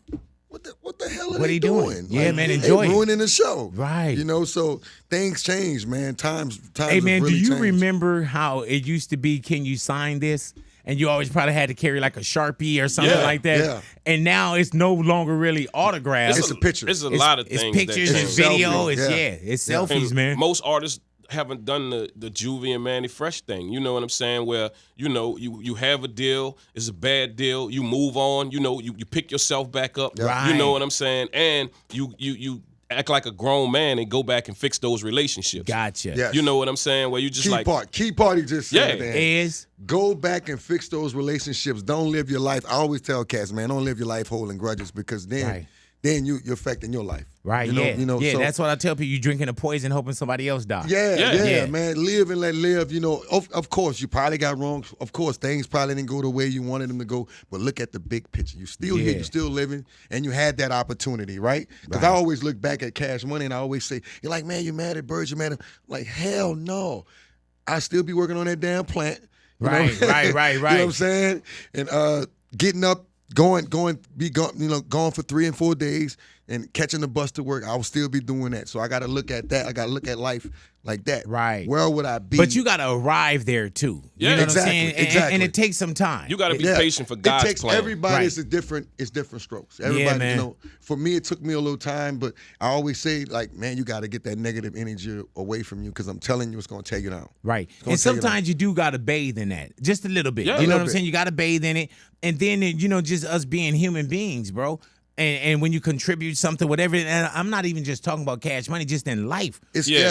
A: what the hell are
B: What
A: they
B: he
A: doing?
B: Yeah,
A: Like,
B: man,
A: they
B: enjoy it.
A: ruining the show.
B: Right.
A: You know, so things change, man. Times
B: Hey,
A: have
B: man,
A: really
B: do you
A: changed.
B: remember how it used to be, can you sign this? And you always probably had to carry like a Sharpie or something
D: Yeah,
B: like that.
A: yeah.
B: And now it's no longer really autographs.
A: It's a picture.
D: It's a lot of
B: It's
D: things.
B: pictures,
D: that
B: it's
D: change.
B: video,
A: Selfies,
B: it's
A: yeah.
B: it's
A: Yeah.
B: selfies,
D: And
B: man.
D: Most artists haven't done the Juvenile and Mannie Fresh thing. You know what I'm saying? Where, you know, you have a deal, it's a bad deal, you move on, you know, you pick yourself back up.
B: Right.
D: You know what I'm saying? And you act like a grown man and go back and fix those relationships.
B: Gotcha.
A: Yes.
D: You know what I'm saying? Where you just
A: Key part he just said,
D: Yeah.
A: man.
B: Is
A: Go back and fix those relationships. Don't live your life. I always tell cats, man, don't live your life holding grudges because then you're affecting your life.
B: right. So, that's what I tell people. You drinking the poison, hoping somebody else dies.
A: Yeah, man. Live and let live. You know, of course, you probably got wrong. Of course, things probably didn't go the way you wanted them to go. But look at the big picture. You still here. You still living, and you had that opportunity, right? Because I always look back at Cash Money, and I always say, "You're like, man, you mad at Birds? You mad at?" I'm like, hell no. I still be working on that damn plant.
B: Right.
A: You know what I'm saying? And getting up, going for 3 and 4 days and catching the bus to work. I'll still be doing that. So I got to look at that. I got to look at life like that.
B: Right.
A: Where would I be?
B: But you got to arrive there too.
D: Yeah.
B: You know
A: Exactly,
B: what I'm saying?
A: exactly.
B: And it takes some time.
D: You got to be patient for God's plan.
A: Everybody is different strokes. Everybody,
B: man.
A: you know, for me, it took me a little time, but I always say, like, man, you got to get that negative energy away from you because I'm telling you, it's going to tear you down.
B: Right. And sometimes you do got to bathe in that just a little bit.
D: Yeah.
B: You know what I'm saying? You got to bathe in it. And then, you know, just us being human beings, bro. And when you contribute something, whatever, and I'm not even just talking about Cash Money, just in life.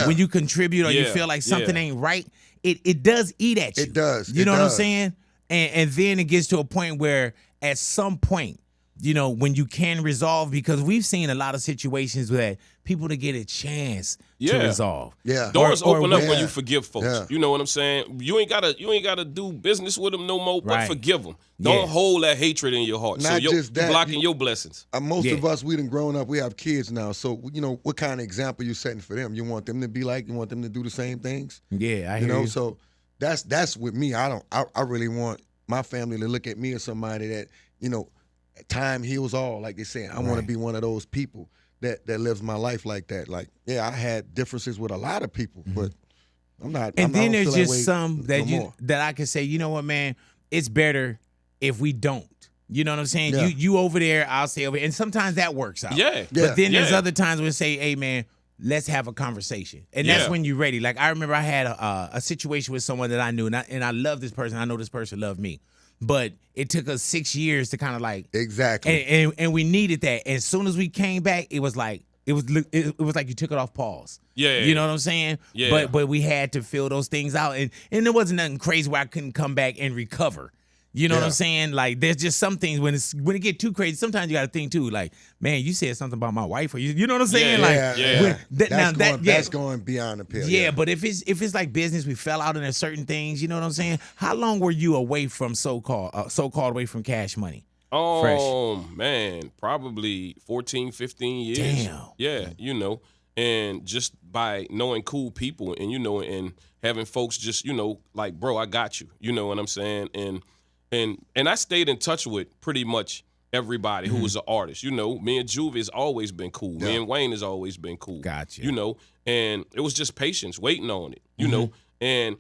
B: When you contribute or you feel like something ain't right, it does eat at you.
A: It does.
B: You know what I'm saying? And then it gets to a point where at some point, you know, when you can resolve, because we've seen a lot of situations where people to get a chance to resolve.
A: Yeah.
D: Doors open up when
A: Yeah.
D: you forgive folks.
A: Yeah.
D: You know what I'm saying? You ain't gotta do business with them no more, but
B: Right.
D: forgive them. Don't hold that hatred in your heart.
A: Not
D: so
A: just that.
D: you're blocking your blessings.
A: Most of us, we done grown up. We have kids now. So, you know, what kind of example you setting for them? You want them to be like? You want them to do the same things?
B: Yeah, I
A: You
B: hear
A: know,
B: you.
A: so that's with me. I really want my family to look at me as somebody that, you know, time heals all, like they say. I want to be one of those people that lives my life like that. Like, yeah, I had differences with a lot of people, but I'm not.
B: And then
A: I don't
B: there's
A: feel that way
B: just some that
A: no more.
B: that I can say, you know what, man, it's better if we don't. You know what I'm saying?
A: Yeah.
B: You over there, I'll stay over here. And sometimes that works out.
D: Yeah.
B: But then there's
D: Yeah.
B: other times where say, hey, man, let's have a conversation. And that's
D: Yeah.
B: when you're ready. Like, I remember I had a situation with someone that I knew, and I love this person. I know this person loved me. But it took us 6 years to kind of like
A: Exactly.
B: and we needed that. As soon as we came back, it was like it was like you took it off pause.
D: Yeah.
B: You know what I'm saying?
D: Yeah.
B: But we had to fill those things out, and there wasn't nothing crazy where I couldn't come back and recover. You know what I'm saying? Like, there's just some things when it get too crazy. Sometimes you got to think too. Like, man, you said something about my wife, or you know what I'm saying?
A: That's going beyond the pale.
B: Yeah, but if it's like business, we fell out into certain things. You know what I'm saying? How long were you away from so-called away from Cash Money?
D: Man, probably 14, 15 years.
B: Damn.
D: Yeah, you know, and just by knowing cool people and, you know, and having folks just, you know, like, bro, I got you. You know what I'm saying? And I stayed in touch with pretty much everybody who was an artist. You know, me and Juve has always been cool. Me and Wayne has always been cool.
B: Gotcha.
D: You know, and it was just patience, waiting on it, you know. And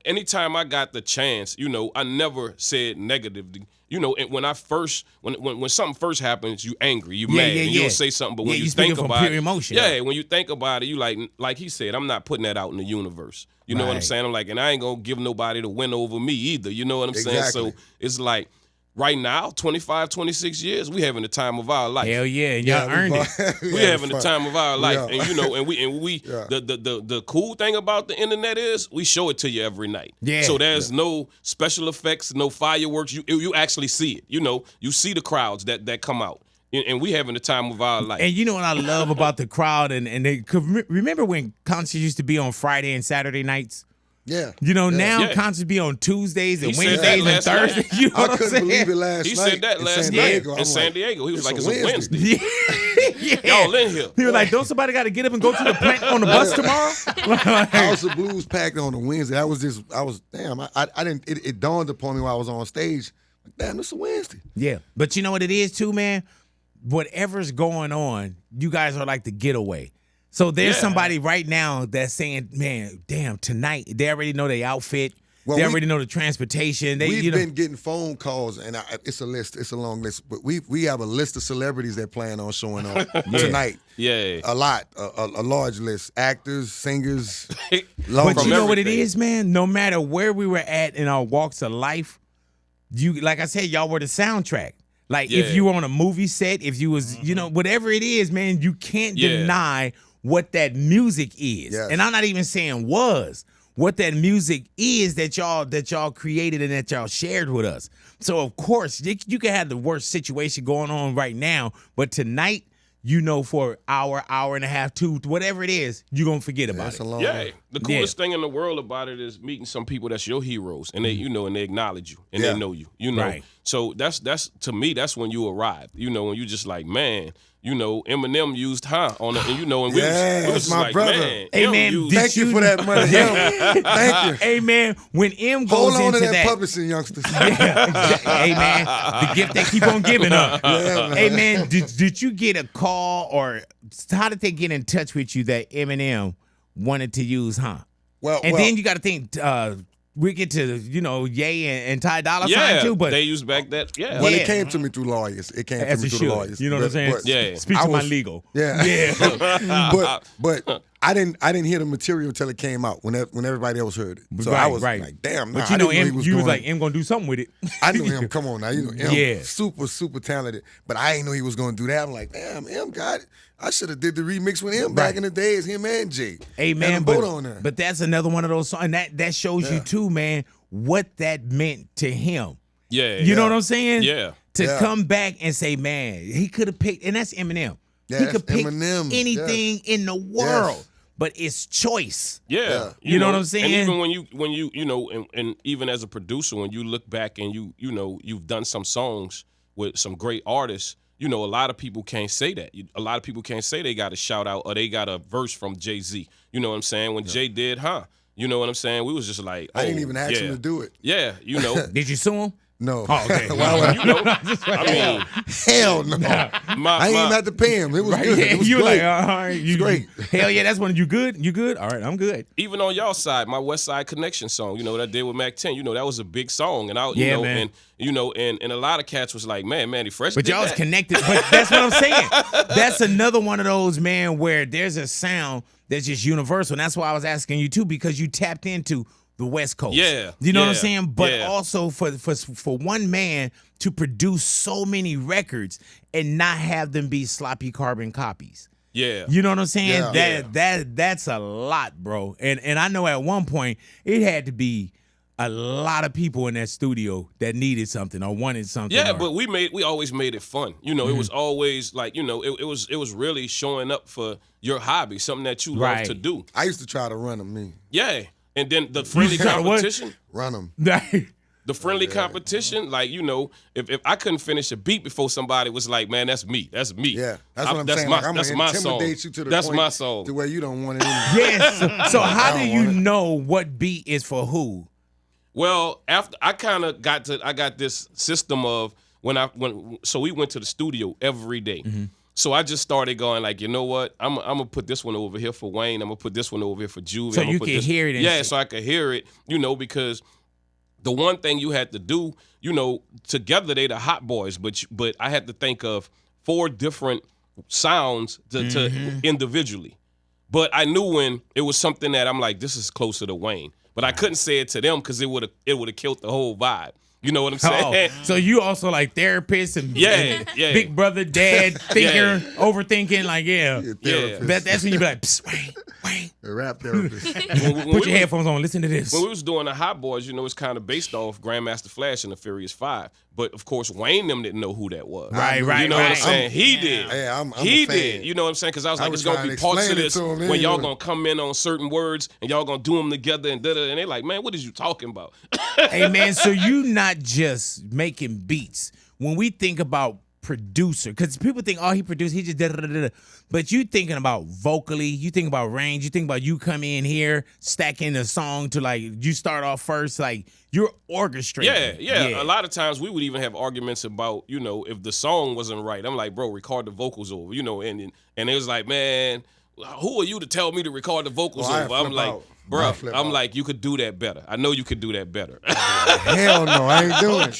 D: anytime I got the chance, you know, I never said negative. You know, and when something first happens, you angry, you mad, and you don't say something. But when you think
B: from
D: about
B: pure
D: it,
B: emotion.
D: when you think about it, you like he said, I'm not putting that out in the universe. You know what I'm saying? I'm like, and I ain't gonna give nobody to win over me either. You know what I'm saying? So it's like, right now, 25, 26 years, we having the time of our life.
B: Hell yeah, and y'all earned it.
D: We having the time of our life, and you know, and we the cool thing about the internet is we show it to you every night.
B: Yeah.
D: So there's no special effects, no fireworks. You actually see it. You know, you see the crowds that come out, and we having the time of our life.
B: And you know what I love about the crowd, and they remember when concerts used to be on Friday and Saturday nights.
A: Yeah.
B: You know, now
D: Yeah.
B: concerts be on Tuesdays and
D: He said
B: Wednesdays
D: that
B: and
D: last night.
B: Thursdays. You know
A: I
B: what I'm
A: couldn't
B: saying?
A: believe it last
D: He
A: night.
D: said that
A: in
D: last
A: San
D: night
A: Diego.
D: in
A: I'm
D: San
A: like,
D: Diego. He was like,
A: it's
D: it's
A: a
D: a Wednesday.
B: Yeah.
D: Y'all in here.
B: He was like, don't somebody got to get up and go to the plant on the bus tomorrow?
A: House of Blues packed on a Wednesday. I didn't. It dawned upon me while I was on stage. Like, damn, this is a Wednesday.
B: Yeah. But you know what it is too, man? Whatever's going on, you guys are like the getaway. So there's somebody right now that's saying, man, damn, tonight, they already know their outfit.
A: Well,
B: they already know the transportation.
A: We've been getting phone calls, and it's a list. It's a long list, but we have a list of celebrities that plan on showing up tonight.
D: Yeah.
A: A lot, a large list. Actors, singers.
B: But you know what it
D: everything.
B: is, man? No matter where we were at in our walks of life, like I said, y'all were the soundtrack. Like
D: Yeah.
B: if you were on a movie set, if you was, you know, whatever it is, man, you can't
D: Yeah.
B: deny what that music is.
A: Yes.
B: And I'm not even saying was. What that music is that y'all created and that y'all shared with us. So of course you can have the worst situation going on right now, but tonight, you know, for hour and a half, 2, whatever it is, you're gonna forget about
A: That's
B: it.
A: a long
D: Yeah, the coolest thing in the world about it is meeting some people that's your heroes, and they, you know, and they acknowledge you, and
A: Yeah.
D: they know you, you know.
B: Right.
D: So that's to me, that's when you arrive, you know, when you just like, man, you know, Eminem used on it, and you know, and we
A: Yeah,
D: was
A: that's
D: just
A: my
D: like,
A: brother.
D: man,
B: Hey,
D: M
B: man,
D: used-
B: did
A: Thank you for that money. Thank you.
B: Hey man, when M goes
A: Hold on
B: into
A: to that publishing, youngsters.
B: hey man, the gift they keep on giving up.
A: Yeah, man.
B: Hey man, did you get a call or how did they get in touch with you that Eminem wanted to use,
A: Well,
B: And then you got to think we get to, you know, Ye and Ty Dolla Sign
D: yeah,
B: too, but
D: they used back that, yeah.
A: well,
B: Yeah.
A: it came to me through lawyers. It came to
B: as
A: me
B: it
A: through
B: should.
A: the lawyers.
B: You know what I'm saying?
A: But-
D: Yeah.
B: Speak
A: I
B: to my
A: was-
B: legal.
A: Yeah.
B: Yeah.
A: but I didn't hear the material until it came out when everybody else heard it. So I was like, damn.
B: But
A: nah,
B: you
A: I
B: know,
A: didn't
B: M,
A: he
B: you was
A: doing-
B: like, M gonna do something with it.
A: I knew him. Come on now, you know him.
B: Yeah.
A: Super talented. But I didn't know he was going to do that. I'm like, damn, M got it. I should have did the remix with him back in the days. Him and Jay.
B: Hey man,
A: Had them both on there.
B: but that's another one of those songs, and that shows you too, man, what that meant to him.
D: Yeah.
B: You know what I'm saying?
D: Yeah.
B: To
A: Yeah.
B: come back and say, man, he could have picked, and that's Eminem.
A: Yeah,
B: he
A: that's
B: could pick
A: Eminem.
B: anything in the world,
A: Yes.
B: but it's choice.
D: Yeah,
B: You know what I'm saying?
D: And even when you know, and even as a producer, when you look back and you know you've done some songs with some great artists, you know, a lot of people can't say that. A lot of people can't say they got a shout out or they got a verse from Jay-Z. You know what I'm saying? When Jay did, you know what I'm saying? We was just like,
A: I didn't even ask him to do it.
D: Yeah, you know.
B: Did you sue him?
A: No.
B: Oh, okay.
A: Why would I?
D: You know, I mean,
A: Hell no. I ain't even had to pay him. It was good.
B: Yeah,
A: It was
B: you were
A: great.
B: like, all right, you
A: great.
B: Hell yeah, that's one. You good? You good? All right, I'm good.
D: even on y'all side, my West Side Connection song, you know, that I did with Mac 10, you know, that was a big song. And I, you
B: Yeah,
D: know,
B: man.
D: and you know, and a lot of cats was like, man, Mannie Fresh.
B: But
D: did
B: y'all was
D: that.
B: connected. But that's what I'm saying. That's another one of those, man, where there's a sound that's just universal. And that's why I was asking you too, because you tapped into the West Coast.
D: Yeah,
B: You know what I'm
D: yeah,
B: saying? But
D: yeah.
B: also for one man to produce so many records and not have them be sloppy carbon copies.
D: Yeah.
B: You know what I'm saying?
A: Yeah.
B: That's a lot, bro. And I know at one point it had to be a lot of people in that studio that needed something or wanted something.
D: Yeah,
B: or-
D: but we always made it fun. You know, it was always like, you know, it was really showing up for your hobby, something that you love
B: Right.
D: to do.
A: I used to try to run them, me.
D: Yeah. And then the friendly
B: try to what?
D: competition.
A: Run them.
D: The friendly competition, like, you know, if I couldn't finish a beat before somebody was like, man, that's me. That's me.
A: Yeah. That's what I'm
D: that's
A: saying.
D: My,
A: Like, I'm
D: that's
A: going
D: my
A: to
D: song.
A: intimidate you to the
D: That's
A: point
D: my song.
A: to where you don't want it anymore.
B: Yes. So how do
A: don't
B: you
A: want it.
B: know what beat is for who?
D: Well, after I kind of I got this system of so we went to the studio every day.
B: Mm-hmm.
D: So I just started going like, you know what? I'm gonna put this one over here for Wayne. I'm gonna put this one over here for Juve.
B: So
D: I'm gonna
B: you
D: put
B: can
D: this-
B: hear it and
D: Yeah,
B: shit.
D: so I could hear it. You know, because the one thing you had to do, you know, together they the hot boys, but I had to think of 4 different sounds to
B: Mm-hmm.
D: individually. But I knew when it was something that I'm like, this is closer to Wayne. But I couldn't say it to them because it would have killed the whole vibe. You know what I'm saying?
B: Oh, so you also like therapist and,
D: Yeah,
B: and
D: yeah.
B: big brother, dad, thinker,
D: Yeah.
B: overthinking, like
A: You're a
D: Yeah.
A: therapist.
B: That's when you be like, Psst, Wayne,
A: A rap therapist.
D: When
B: put
D: we
B: your headphones on, listen to this.
D: When we was doing the Hot Boys, you know, it's kind of based off Grandmaster Flash and the Furious 5. But of course, Wayne them didn't know who that was.
B: Right,
D: You know what I'm
B: right.
D: saying? He did.
A: Yeah, I'm
D: he
A: a fan.
D: did. You know what I'm saying? Because I was
A: I
D: like,
A: was
D: it's gonna
A: trying
D: be
A: to
D: parts of
A: explain it
D: this
A: to him,
D: when
A: you
D: y'all
A: know.
D: gonna come in on certain words and y'all gonna do them together and da-da. And they like, man, what is you talking about?
B: Hey man, so you not just making beats. When we think about producer, because people think, oh, he produced, he just da da da da. But you thinking about vocally, you think about range, you think about you come in here stacking a song to like you start off first, like you're orchestrating.
D: Yeah. A lot of times we would even have arguments about, you know, if the song wasn't right. I'm like, bro, record the vocals over, you know, and it was like, man, who are you to tell me to record the vocals
A: Oh, I
D: over? I'm
A: flip
D: like,
A: out.
D: bro,
A: I flip
D: I'm
A: out.
D: like, you could do that better. I know you could do that better.
A: Hell no, I ain't doing it.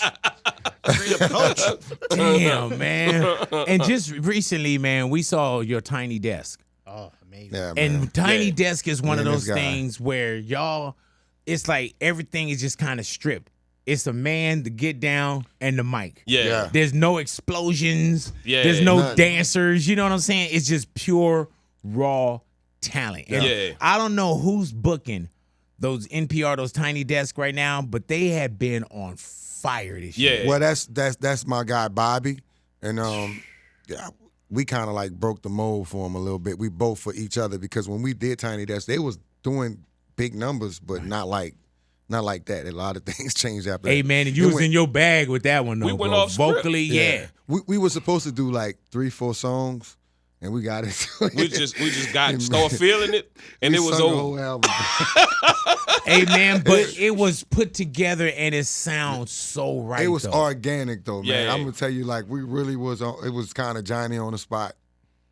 B: Damn, man. And just recently, man, we saw your Tiny Desk.
C: Oh, amazing.
A: Yeah, man.
B: And Tiny
D: Yeah.
B: Desk is one
A: Me
B: of
A: and
B: those
A: this guy.
B: things where y'all, it's like everything is just kind of stripped. it's a man, the get down, and the mic.
D: Yeah.
B: There's no explosions.
D: Yeah.
B: There's no
A: None.
B: dancers. You know what I'm saying? It's just pure raw talent. And
D: Yeah.
B: I don't know who's booking those NPR, those tiny desks right now, but they have been on fire this year.
D: Yeah.
A: Well, that's my guy Bobby, and yeah, we kind of like broke the mold for him a little bit. We both for each other because when we did Tiny Desk, they was doing big numbers, but not like that. A lot of things changed after.
B: Hey
A: that.
B: man, and you was in your bag with that one though.
D: We went
B: bro.
D: off script.
B: vocally, yeah.
A: We were supposed to do like 3-4 songs, and we got it.
D: We just got start feeling it, and
A: We
D: it was
A: sung the
D: over.
A: whole album.
B: Hey man, but it was put together and it sounds so right.
A: It was
B: though.
A: organic though, man.
D: Yeah.
A: I'm gonna tell you, like we really was on. It was kind of Johnny on the spot,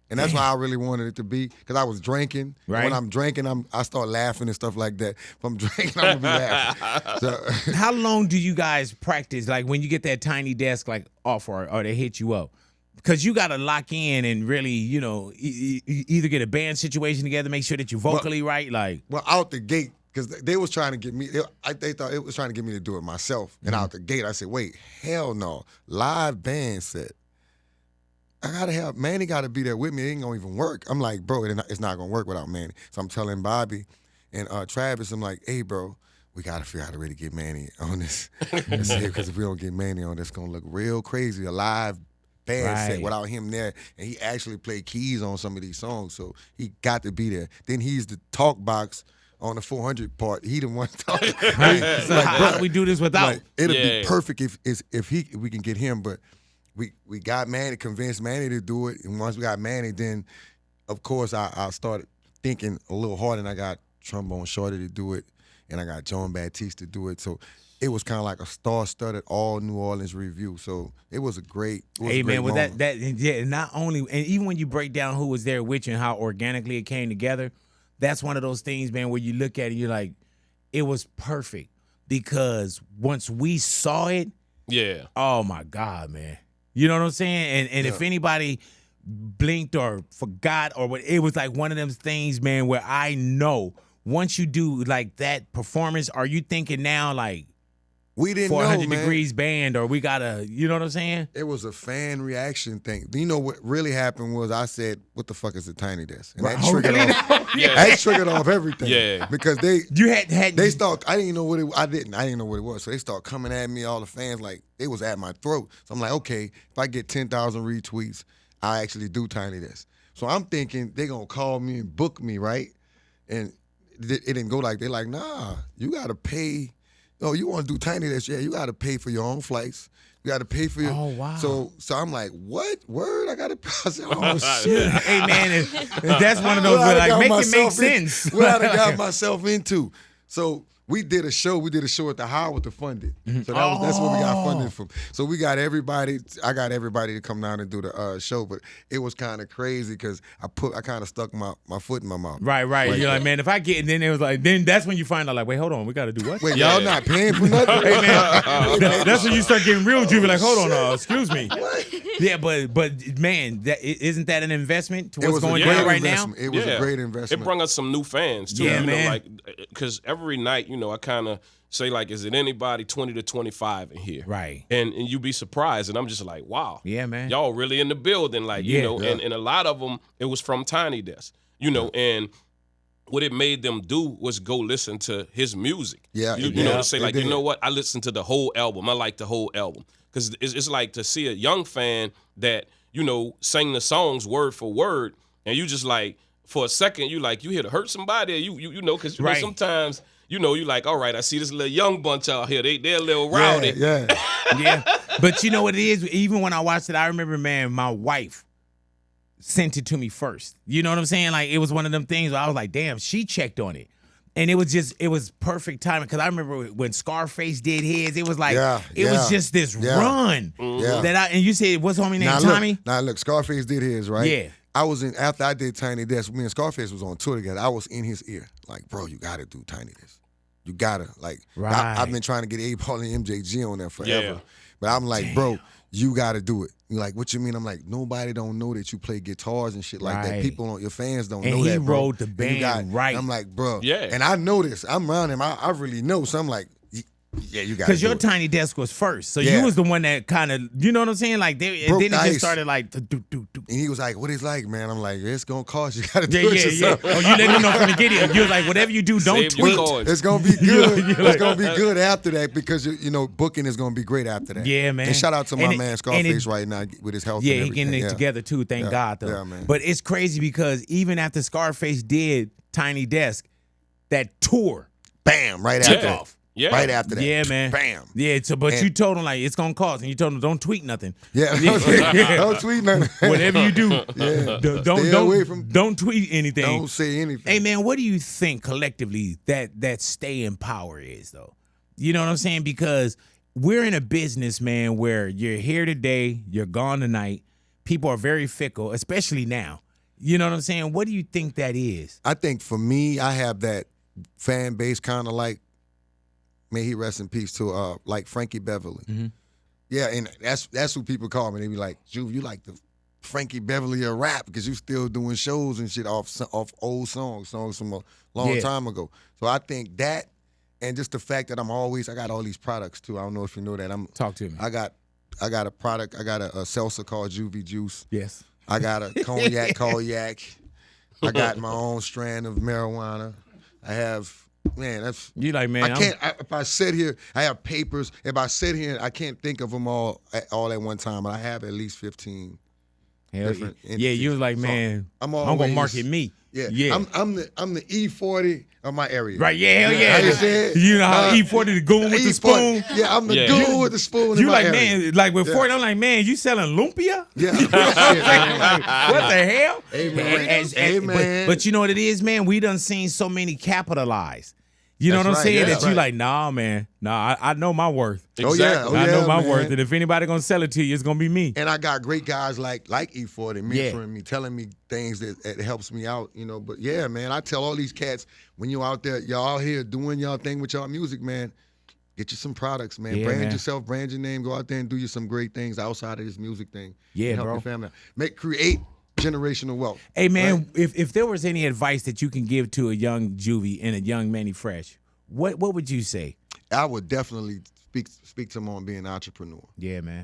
A: and that's why I really wanted it to be because I was drinking.
B: Right.
A: When I'm drinking, I start laughing and stuff like that. If I'm drinking, I'm gonna be laughing. So,
B: How long do you guys practice? Like when you get that tiny desk like off or they hit you up? Because you got to lock in and really, you know, either get a band situation together, make sure that you're vocally right. Like,
A: well, out the gate, because they was trying to get me. They thought it was trying to get me to do it myself. And out the gate, I said, "Wait, hell no! Live band set. I gotta have Mannie. Got to be there with me. It ain't gonna even work." I'm like, "Bro, it's not gonna work without Mannie." So I'm telling Bobby and Travis, I'm like, "Hey, bro, we gotta figure out a way to get Mannie on this. Because if we don't get Mannie on, it's gonna look real crazy. A live band set
B: Right.
A: without him there, and he actually played keys on some of these songs, so he got to be there. Then he's the talk box on the 400 part. He the one talking.
B: so how do we do this without?
A: Like, it'll
D: Yeah.
A: be perfect if we can get him, but we got Mannie, convinced Mannie to do it, and once we got Mannie, then of course I started thinking a little harder, and I got Trombone Shorty to do it, and I got Joan Baptiste to do it, so it was kind of like a star-studded all New Orleans review. So it was a great.
B: Hey man, was
A: moment.
B: that yeah? Not only, and even when you break down who was there with you and how organically it came together, that's one of those things, man, where you look at it, you're like, it was perfect because once we saw it,
D: Yeah.
B: oh my God, man, you know what I'm saying? And if anybody blinked or forgot or what, it was like one of them things, man, where I know once you do like that performance, are you thinking now like?
A: We didn't
B: 400
A: know, man.
B: degrees band, or we gotta, you know what I'm saying?
A: It was a fan reaction thing. You know what really happened was I said, "What the fuck is a Tiny Desk?" And that triggered off.
D: Yeah.
A: That triggered off everything.
D: Yeah.
A: Because they
B: You had
A: they start. I didn't know what it. I didn't know what it was. So they start coming at me. All the fans like they was at my throat. So I'm like, okay, if I get 10,000 retweets, I actually do Tiny Desk. So I'm thinking they gonna call me and book me, right? And it didn't go like they like, nah, you gotta pay. Oh, you want to do Tiny Desk? Yeah, you got to pay for your own flights. You got to pay for your.
B: Oh, wow.
A: So I'm like, what? Word? I got to. I said, oh shit.
B: Hey man, and that's one of those where like make it make sense.
A: What I got myself into. So we did a show. We did a show at the Howard to fund it. So that's what we got funded from. So we got everybody. I got everybody to come down and do the show. But it was kind of crazy because I kind of stuck my foot in my mouth.
B: Right. You're like, man, if I get, and then it was like, then that's when you find out, like, wait, hold on, we got to do what?
A: Wait, y'all not paying for nothing?
B: Hey man, that's when you start getting real juvenile. Like, hold on, excuse me. Yeah, but man, isn't that an investment to
A: It
B: what's
A: was a
B: going
A: great
B: on right now?
A: investment. It was a great investment.
D: It brought us some new fans too.
B: Yeah,
D: you
B: man.
D: know, like because every night, you know, I kind of say like, is it anybody 20 to 25 in here?
B: Right.
D: And you be surprised, and I'm just like, wow.
B: Yeah, man.
D: Y'all really in the building, like
B: Yeah.
D: you know, and a lot of them it was from Tiny Desk, you know, and what it made them do was go listen to his music.
A: Yeah,
D: you
A: it
D: know,
A: did.
D: to say
A: It
D: like, you
A: did.
D: know what, I listened to the whole album. I like the whole album because it's like to see a young fan that you know sang the songs word for word, and you just like for a second you like you here to hurt somebody, or you know because you know
B: Right.
D: sometimes. You know, you like, all right, I see this little young bunch out here. They're a little rowdy.
A: Yeah.
B: Yeah, but you know what it is? Even when I watched it, I remember, man, my wife sent it to me first. You know what I'm saying? Like, it was one of them things where I was like, damn, she checked on it. And it was perfect timing. Because I remember when Scarface did his, it was like, it was just this run.
A: Yeah.
B: And you said, what's homie name,
A: Now
B: Tommy?
A: look, Scarface did his, right?
B: Yeah.
A: I was in, after I did Tiny Desk, me and Scarface was on tour together. I was in his ear, like, bro, you gotta do Tiny Desk. You gotta, like,
B: Right.
A: I've been trying to get A-Paul and MJG on there forever.
D: Yeah.
A: But I'm like, bro, you gotta do it. You're like, what you mean? I'm like, nobody don't know that you play guitars and shit like that.
B: Right.
A: People, your fans don't
B: And
A: know
B: he
A: that, bro.
B: rode the
A: And you
B: band right.
A: I'm like, bro.
D: Yeah.
A: And I know this. I'm around him. I really know. So I'm like, Yeah, you got
B: because your Tiny Desk was first, so you was the one that kind of, you know what I'm saying? Like then it just started like do.
A: And he was like, "What is like, man?" I'm like, "It's gonna cost. You got to do it
B: yourself." Oh, you let him know from the get-go. You was like, "Whatever you do, don't tweet."
A: It's gonna be good. It's gonna be good after that because booking is gonna be great after that.
B: Yeah, man.
A: And shout out to my man Scarface right now with his health.
B: Yeah,
A: and
B: he getting it together too. Thank God though.
A: Yeah, man.
B: But it's crazy because even after Scarface did Tiny Desk, that tour,
A: bam, right after
B: off.
D: Yeah.
A: Right after that.
B: Yeah, man.
A: Bam.
B: Yeah, but you told him, like, it's going to cost. And you told him, don't tweet nothing.
A: Yeah. Don't tweet nothing.
B: Whatever you do, don't tweet anything.
A: Don't say anything.
B: Hey, man, what do you think collectively that staying power is, though? You know what I'm saying? Because we're in a business, man, where you're here today, you're gone tonight. People are very fickle, especially now. You know what I'm saying? What do you think that is?
A: I think for me, I have that fan base kind of like, may he rest in peace, to like Frankie Beverly.
B: Mm-hmm.
A: Yeah, and that's who people call me. They be like, "Juve, you like the Frankie Beverly of rap because you still doing shows and shit off old songs from a long time ago." So I think that, and just the fact that I got all these products too. I don't know if you know that.
B: Talk to me.
A: I got a product. I got a seltzer called Juvie Juice.
B: Yes.
A: I got a cognac. I got my own strand of marijuana. I have. Man, that's
B: you like, man.
A: If I sit here, I have papers. If I sit here, I can't think of them all at one time. But I have at least 15. Different entities.
B: You was like, man,
A: so I'm
B: gonna market me.
A: Yeah. I'm the E40 of my area.
B: Right? Yeah, hell yeah.
A: How you say it?
B: You know how E40 the goon with the spoon.
A: Yeah, I'm the goon with the spoon.
B: You
A: in my
B: like,
A: area.
B: man, like with 40, I'm like, man, you selling lumpia?
A: Yeah.
B: Like, what the hell?
A: Amen.
B: But you know what it is, man? We done seen so many capitalize. You know what I'm saying?
A: Yeah,
B: that you like, nah, man. Nah, I know my worth.
D: Exactly.
B: I know my
A: man.
B: worth. And if anybody gonna sell it to you, it's gonna be me.
A: And I got great guys like E40 mentoring me, telling me things that helps me out, But yeah, man, I tell all these cats, when you're out there, y'all out here doing y'all thing with y'all music, man, get you some products, man.
B: Yeah,
A: brand
B: man.
A: yourself, brand your name, go out there and do you some great things outside of this music thing.
B: Yeah,
A: and help
B: bro.
A: your family out. Create generational wealth.
B: Hey, man,
A: right?
B: if there was any advice that you can give to a young Juvie and a young Mannie Fresh, what would you say?
A: I would definitely speak to them on being an entrepreneur.
B: Yeah, man.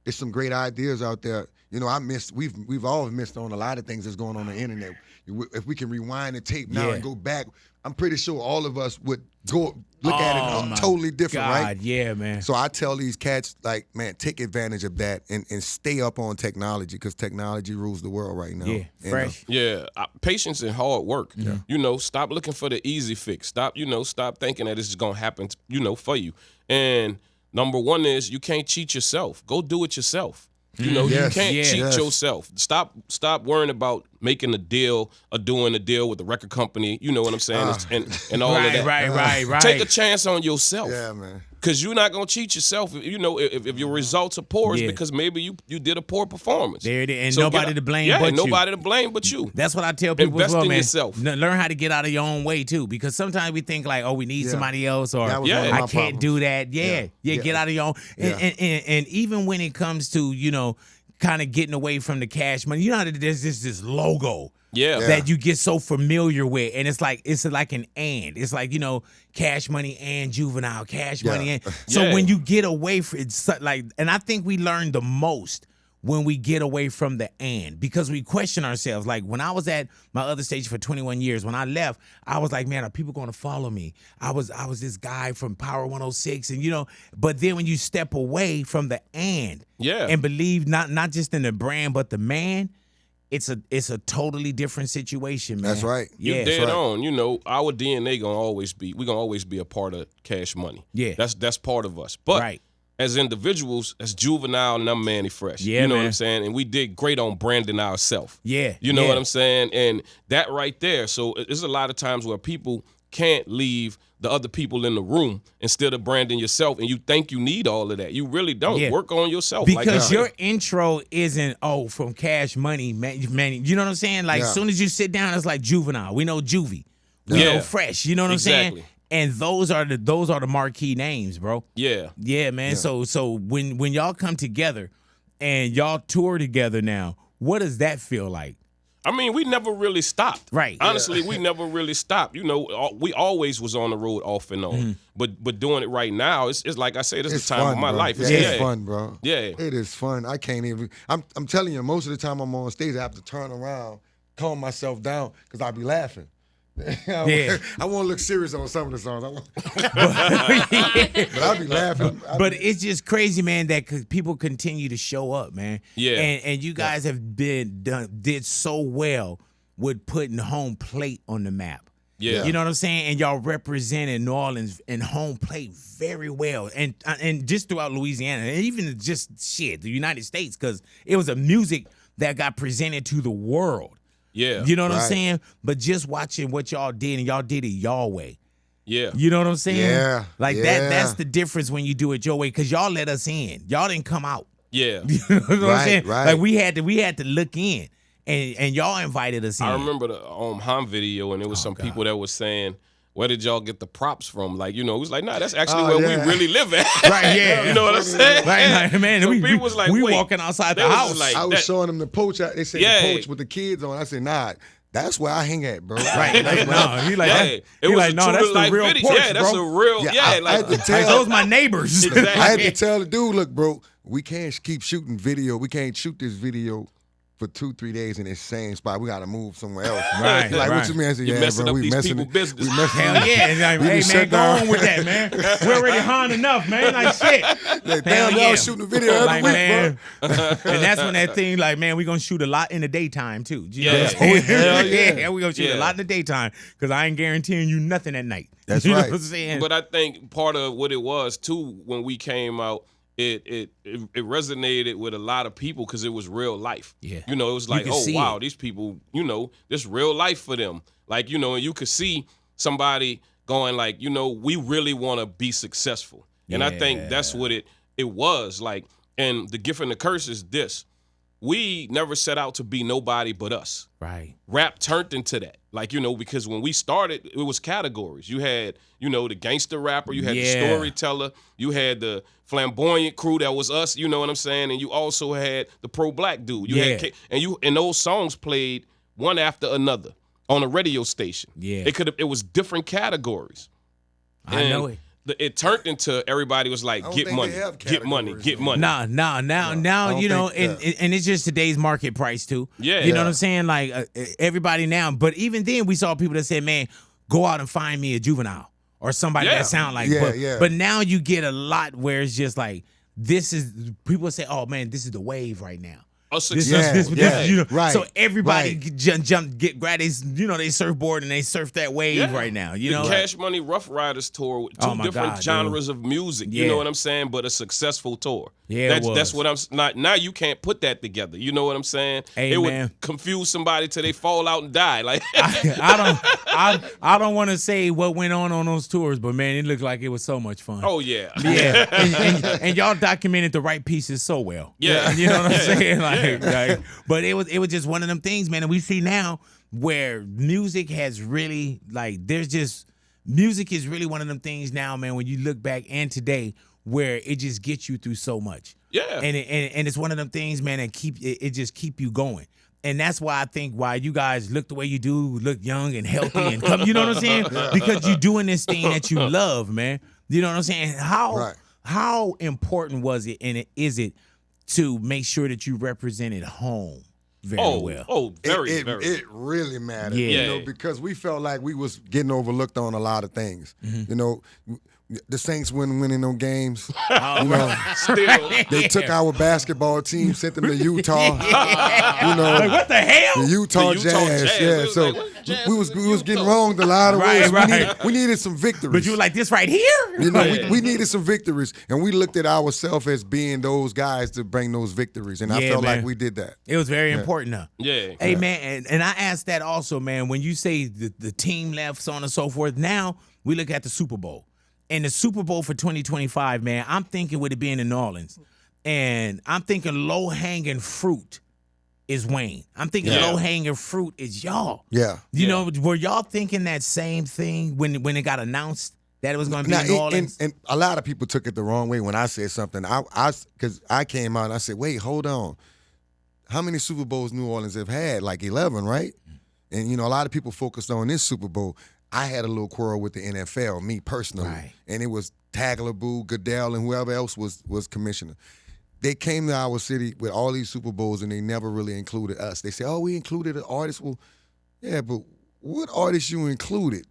A: There's some great ideas out there. We've all missed on a lot of things that's going on the internet. If we can rewind the tape now and go back, I'm pretty sure all of us would go look at it totally different, right?
B: Yeah, man.
A: So I tell these cats, like, man, take advantage of that and stay up on technology because technology rules the world right now.
B: Yeah, fresh.
D: Patience and hard work. Yeah. Stop looking for the easy fix. Stop thinking that this is gonna happen, for you. And number one is you can't cheat yourself. Go do it yourself. You can't cheat yourself. Stop worrying about making a deal or doing a deal with the record company. You know what I'm saying? And all of that.
B: Right.
D: Take a chance on yourself.
A: Yeah, man.
D: Because you're not gonna cheat yourself. If your results are poor, it's because maybe you did a poor performance.
B: There it is, and nobody to blame.
D: Yeah,
B: but
D: nobody to blame but you.
B: That's what I tell people as well, man.
D: Invest in yourself.
B: Learn how to get out of your own way too, because sometimes we think like, oh, we need somebody else, or I can't do that. Get out of your own. And even when it comes to kind of getting away from the cash money, there's this logo.
D: Yeah.
B: That you get so familiar with. And it's like an and. It's like, Cash Money and Juvenile, Cash Money and. So when you get away from it's like, and I think we learn the most when we get away from the and, because we question ourselves. Like when I was at my other station for 21 years, when I left, I was like, man, are people going to follow me? I was this guy from Power 106 and but then when you step away from the and believe not just in the brand but the man, it's a totally different situation, man.
A: That's right.
D: You dead on. Our DNA gonna always be a part of Cash Money.
B: Yeah.
D: That's part of us. But as individuals, as Juvenile and I'm Mannie Fresh.
B: Yeah,
D: you know what I'm saying? And we did great on branding ourselves.
B: Yeah.
D: You know what I'm saying? And that right there. So there's a lot of times where people can't leave the other people in the room instead of branding yourself, and you think you need all of that. You really don't.
B: Yeah.
D: Work on yourself.
B: Because your intro isn't, from Cash Money, Mannie. You know what I'm saying? Like, as soon as you sit down, it's like Juvenile. We know Juvie. We know Fresh. You know what I'm saying? And those are the marquee names, bro.
D: Yeah.
B: Yeah, man. Yeah. So when y'all come together and y'all tour together now, what does that feel like?
D: I mean, we never really stopped.
B: Right.
D: Honestly, we never really stopped. You know, we always was on the road off and on. But doing it right now, it's like I said, it's the time
A: fun,
D: of my
A: bro.
D: life.
A: It's fun, bro.
D: Yeah.
A: It is fun. I can't even. I'm telling you, most of the time I'm on stage, I have to turn around, calm myself down, because I'll be laughing. I want to look serious on some of the songs. But I'll be laughing.
B: But it's just crazy, man, that people continue to show up, man.
D: Yeah.
B: And you guys have did so well with putting home plate on the map.
D: Yeah.
B: You know what I'm saying? And y'all represented New Orleans and home plate very well. And just throughout Louisiana, and even just the United States, because it was a music that got presented to the world.
D: Yeah.
B: You know what I'm saying? But just watching what y'all did, and y'all did it y'all way.
D: Yeah.
B: You know what I'm saying?
A: Yeah.
B: Like that's the difference when you do it your way, because y'all let us in. Y'all didn't come out.
D: Yeah.
B: You know what I'm saying?
A: Right.
B: Like we had to look in. And y'all invited us in.
D: I remember the Han video, and there was some people that was saying, where did y'all get the props from? Like, you know, it was like, nah, that's actually where we really live at.
B: Right, yeah.
D: You know what I'm saying?
B: Right, man.
D: So
B: we
D: people was like,
B: we
D: wait,
B: walking outside the
D: was
B: house.
D: like,
A: I was showing them the poach. They said the poach with the kids on. I said, nah, that's where I hang at, bro.
B: Right. He like,
D: it
B: he
D: was
B: like,
D: a
B: no,
D: true
B: that's
D: to
B: the
D: life
B: real
D: video.
B: porch,
D: Yeah, that's
B: bro.
D: a real,
A: I
D: like,
A: had to tell,
B: Like, those my neighbors.
D: Exactly.
A: I had to tell the dude, look, bro, we can't keep shooting video. We can't shoot this video for 2-3 days in this same spot. We got to move somewhere else.
B: Right,
A: Like,
B: right.
A: what you mean? I said,
D: You're
A: yeah,
D: messing
A: bro,
D: up
A: we
D: these
A: messing
D: people's
A: it.
D: business.
A: We messing
B: Hell
A: it.
B: yeah. And like,
A: We
B: hey,
A: just
B: man,
A: shut
B: go
A: down.
B: on with that, man. We're already hard enough, man. Like, shit.
A: Like,
B: Hell
A: damn,
B: yeah.
A: y'all shooting a video every
B: Like,
A: week,
B: man.
A: bro.
B: And that's when that thing, like, man, we're going to shoot a lot in the daytime, too. You know
D: Yeah.
B: what I'm saying?
A: Hell yeah.
B: Yeah, we're going to shoot a lot in the daytime, because I ain't guaranteeing you nothing at night.
A: That's
B: you
A: right.
B: know what I'm saying?
D: But I think part of what it was, too, when we came out, it resonated with a lot of people because it was real life.
B: Yeah.
D: You know, it was
B: You
D: like,
B: could
D: oh,
B: see
D: wow,
B: it.
D: these people, you know, this real life for them. Like, you know, and you could see somebody going like, you know, we really want to be successful. And I think that's what it was. Like, and the gift and the curse is this. We never set out to be nobody but us.
B: Right.
D: Rap turned into that. Like, you know, because when we started, it was categories. You had, you know, the gangster rapper, you had the storyteller, you had the flamboyant crew that was us, you know what I'm saying? And you also had the pro-black dude. You had and those songs played one after another on a radio station.
B: Yeah.
D: It was different categories.
B: I know it.
D: It turned into everybody was like,
A: don't
D: get
A: think
D: money,
A: they have
D: get money,
A: categories,
D: get
A: though.
D: money.
B: Now,
A: don't
B: you know,
A: think
B: and it's just today's market price too.
D: Yeah.
B: You know what I'm saying? Like everybody now, but even then we saw people that said, man, go out and find me a Juvenile or somebody that sound like, but now you get a lot where it's just like, people say, oh man, this is the wave right now.
D: Oh,
B: This,
A: Yeah,
B: you know,
A: right,
B: so everybody
A: right.
B: grab they, you know, they surfboard and they surf that wave right now. You know,
D: the Cash Money Rough Riders tour with two
B: Oh, my
D: different
B: God,
D: genres of music. You
B: Yeah.
D: know what I'm saying? But a successful tour.
B: Yeah,
D: that's what I'm not. Now you can't put that together. You know what I'm saying?
B: Hey,
D: it
B: man.
D: would confuse somebody till they fall out and die. Like
B: I don't want to say what went on those tours, but man, it looked like it was so much fun.
D: oh yeah,
B: Yeah, and y'all documented the right pieces so well.
D: Yeah.
B: You know what I'm saying? Like, but it was just one of them things, man. And we see now where music has really music is really one of them things now, man. When you look back and today, where it just gets you through so much.
D: Yeah.
B: And it's one of them things, man, that just keep you going. And that's why I think why you guys look the way you do, look young and healthy and come, you know what I'm saying? Because you're doing this thing that you love, man. You know what I'm saying? How important was it and is it to make sure that you represented home very well?
D: Oh, very.
A: It really mattered,
B: Yeah.
A: you know, because we felt like we was getting overlooked on a lot of things. You know, the Saints winning them games. You know,
D: Still.
A: they took our basketball team, sent them to Utah. You know,
B: Like, what the hell?
A: the Utah
D: Jazz.
A: Jazz.
D: It
A: Yeah,
D: was
A: so
D: like, what Jazz
A: we was
D: Utah?
A: getting wronged a lot of ways.
B: Right.
A: We needed some victories.
B: But you were like this right here?
A: You know, we needed some victories, and we looked at ourselves as being those guys to bring those victories, and I
B: Yeah,
A: felt
B: man.
A: like we did that.
B: It was very important though.
D: Yeah.
B: Hey man, and I asked that also, man. When you say the team left, so on and so forth. Now we look at the Super Bowl, and the Super Bowl for 2025, man. I'm thinking with it being in New Orleans, and I'm thinking low hanging fruit is Wayne. I'm thinking low hanging fruit is y'all.
A: Yeah.
B: You know, were y'all thinking that same thing when it got announced that it was going to be in New Orleans?
A: And a lot of people took it the wrong way when I said something. Because I came out and I said, wait, hold on. how many Super Bowls New Orleans have had? Like 11, right? And, you know, a lot of people focused on this Super Bowl. I had a little quarrel with the NFL, me personally.
B: Right.
A: And it was Tagliabue, Goodell, and whoever else was commissioner. They came to our city with all these Super Bowls, and they never really included us. They said, oh, we included an artist. Well, yeah, but what artists you included?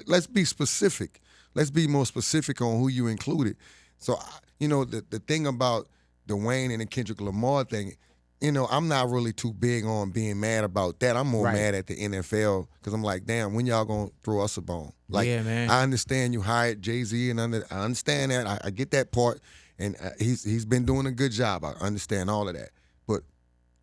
A: Let's be specific. Let's be more specific on who you included. So, you know, the thing about the Wayne and the Kendrick Lamar thing, you know, I'm not really too big on being mad about that. I'm more mad at the NFL because I'm like, damn, when y'all gonna throw us a bone? Like,
B: yeah, man.
A: I understand you hired Jay-Z, and I understand that. I get that part, and he's been doing a good job. I understand all of that. But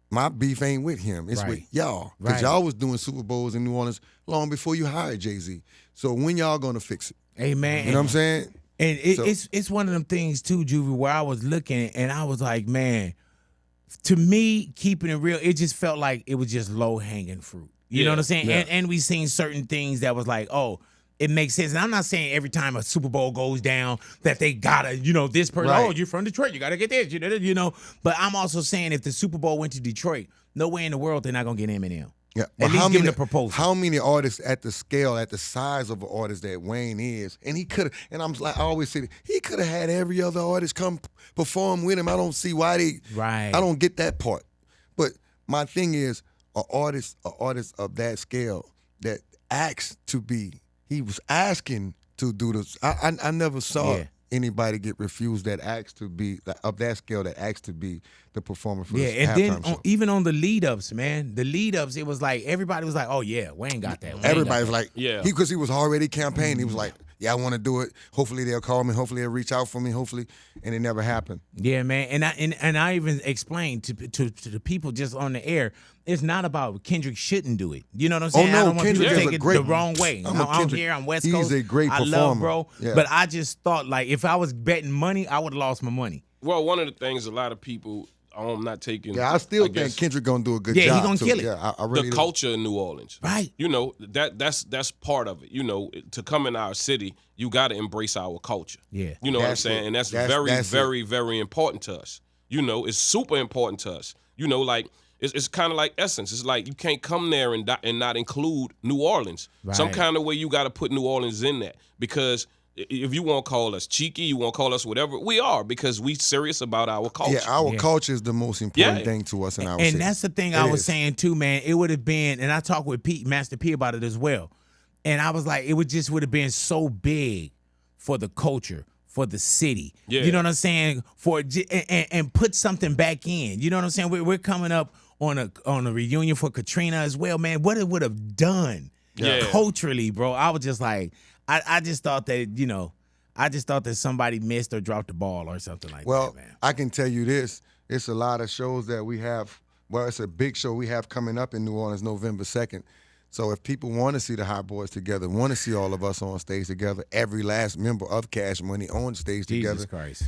A: my beef ain't with him. It's with y'all. Because y'all was doing Super Bowls in New Orleans long before you hired Jay-Z. So when y'all gonna fix it?
B: Amen.
A: You know what I'm saying?
B: And it's one of them things too, Juvie, where I was looking and I was like, man, to me, keeping it real, it just felt like it was just low-hanging fruit. You know what I'm saying?
A: Yeah.
B: And we seen certain things that was like, oh, it makes sense. And I'm not saying every time a Super Bowl goes down that they gotta, you know, this person, oh, you're from Detroit, you gotta get this, you know. But I'm also saying if the Super Bowl went to Detroit, no way in the world they're not gonna get Eminem.
A: Yeah,
B: at least give him the proposal.
A: How many artists at the scale, at the size of an artist that Wayne is, and he could have, and I'm like, I always say, he could have had every other artist come perform with him. I don't see why they.
B: Right.
A: I don't get that part. But my thing is, an artist of that scale that asks to be, he was asking to do this. I never saw anybody get refused that asked to be of that scale that asked to be the performer for this
B: and
A: halftime
B: then
A: show.
B: even on the lead ups, man, it was like everybody was like, oh yeah, Wayne got that.
A: Everybody's like,
D: yeah,
A: because he was already campaigning. He was like, yeah, I want to do it. Hopefully they'll call me. Hopefully they'll reach out for me. Hopefully, and it never happened.
B: Yeah, man, and I even explained to the people just on the air, it's not about Kendrick shouldn't do it. You know what I'm saying?
A: no,
B: I don't want
A: Kendrick
B: people to
A: is
B: take
A: a great-
B: it the wrong way. I'm here, I'm West Coast.
A: He's a great
B: I love,
A: performer.
B: bro.
A: Yeah.
B: But I just thought, like, if I was betting money, I would have lost my money.
D: Well, one of the things a lot of people, I'm not taking.
A: Yeah, I still
D: guess,
A: think Kendrick gonna do a good
B: Yeah, he
A: job.
B: gonna
A: too.
B: kill it.
A: Yeah, I really
D: the
A: do.
D: culture in New Orleans,
B: Right.
D: You know, that's part of it. You know, to come in our city, you got to embrace our culture.
B: Yeah.
D: You know what I'm
A: That's
D: saying?
A: it.
D: And that's
A: That's
D: very, very important to us. You know, it's super important to us. You know, like it's kind of like Essence. It's like you can't come there and not include New Orleans. Some
B: Right.
D: kind of way you got to put New Orleans in that, because if you want to call us cheeky, you want to call us whatever, we are, because we serious about our culture.
A: Yeah, our culture is the most important
D: Yeah.
A: thing to us in our
B: And
A: city.
B: that's the thing
A: It
B: I was
A: is.
B: saying too, man. It would have been, and I talked with Master P about it as well. And I was like, it would have been so big for the culture, for the city.
D: Yeah.
B: You know what I'm saying? And put something back in. You know what I'm saying? We're coming up on a reunion for Katrina as well, man. What it would have done culturally, bro. I was just like, I just thought that, you know, somebody missed or dropped the ball or something like
A: Well,
B: that, man.
A: I can tell you this. It's a lot of shows that we have. Well, it's a big show we have coming up in New Orleans November 2nd. So if people want to see the Hot Boys together, want to see all of us on stage together, every last member of Cash Money on stage
B: Jesus
A: together.
B: Christ.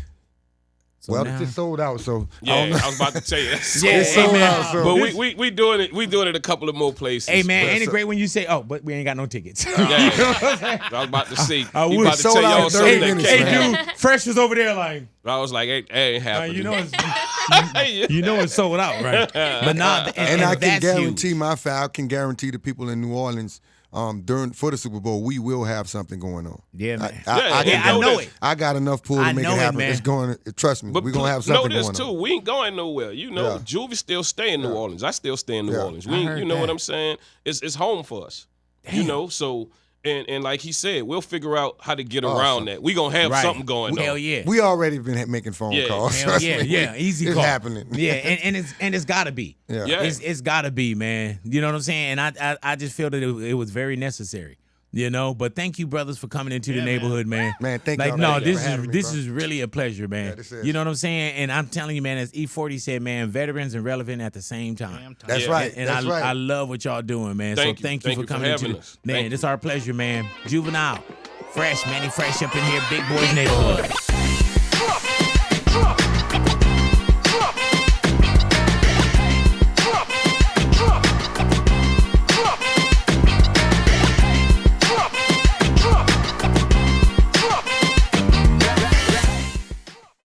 B: So
A: Well,
B: now-
A: it's just sold out, so
D: Yeah, I was about to tell you. That's
B: Yeah,
A: it's sold
B: amen.
A: out. So
D: But we doing it. We doing it a couple of more places.
B: Hey, man,
D: But-
B: ain't it great when you say, oh, but we ain't got no tickets?
D: Yeah. I was about to see.
B: I
D: He
B: would
D: about to
A: sold
D: tell
A: out
D: y'all
A: in 30
D: something that
A: minutes,
D: came.
A: man.
B: Hey, dude, Fresh was over there like,
D: I was like, ain't happening.
B: you know it's sold out, right? But nah,
A: and I can
B: that's
A: guarantee
B: huge.
A: I can guarantee the people in New Orleans for the Super Bowl, we will have something going on.
B: Yeah, man.
A: I
B: I know
D: this.
B: it.
A: I got enough pull
B: I
A: to make
B: know
A: it
B: it,
A: happen.
B: man.
A: It's going. Trust me,
D: But
A: we're gonna have
D: know
A: something
D: this
A: going
D: too.
A: on.
D: We ain't going nowhere. You know,
A: Yeah.
D: Juvie still stay in New Orleans. I still stay in New
A: Yeah.
D: Orleans.
B: I
D: We,
B: heard
D: you know what
B: that.
D: I'm saying? It's home for us. You know, so and like he said, we'll figure out how to get around that. We gonna have
B: Right.
D: something going on.
B: Hell yeah.
A: We already been making phone
D: Yeah.
A: calls.
B: Hell
A: Trust
B: yeah,
A: me.
B: yeah, easy
A: It's
B: call.
A: happening.
B: Yeah, and it's gotta be.
A: Yeah.
D: Yeah.
B: It's gotta be, man. You know what I'm saying? And I just feel that it was very necessary. You know, but thank you, brothers, for coming into the neighborhood, man.
A: Man, thank
B: like,
A: y'all
B: no,
A: for
B: this
A: having me,
B: this
A: bro.
B: is really a pleasure, man.
A: Yeah, this is.
B: You know what I'm saying? And I'm telling you, man, as E40 said, man, veterans and relevant at the same time.
A: That's
D: Yeah.
A: right.
B: And
A: That's right.
B: I love what y'all doing, man.
D: Thank
B: so
D: you.
B: thank you for coming
D: having
B: into
D: us.
B: Man,
D: Thank
B: it's
D: you.
B: our pleasure, man. Juvenile, Fresh, Mannie Fresh up in here, Big Boys Neighborhood.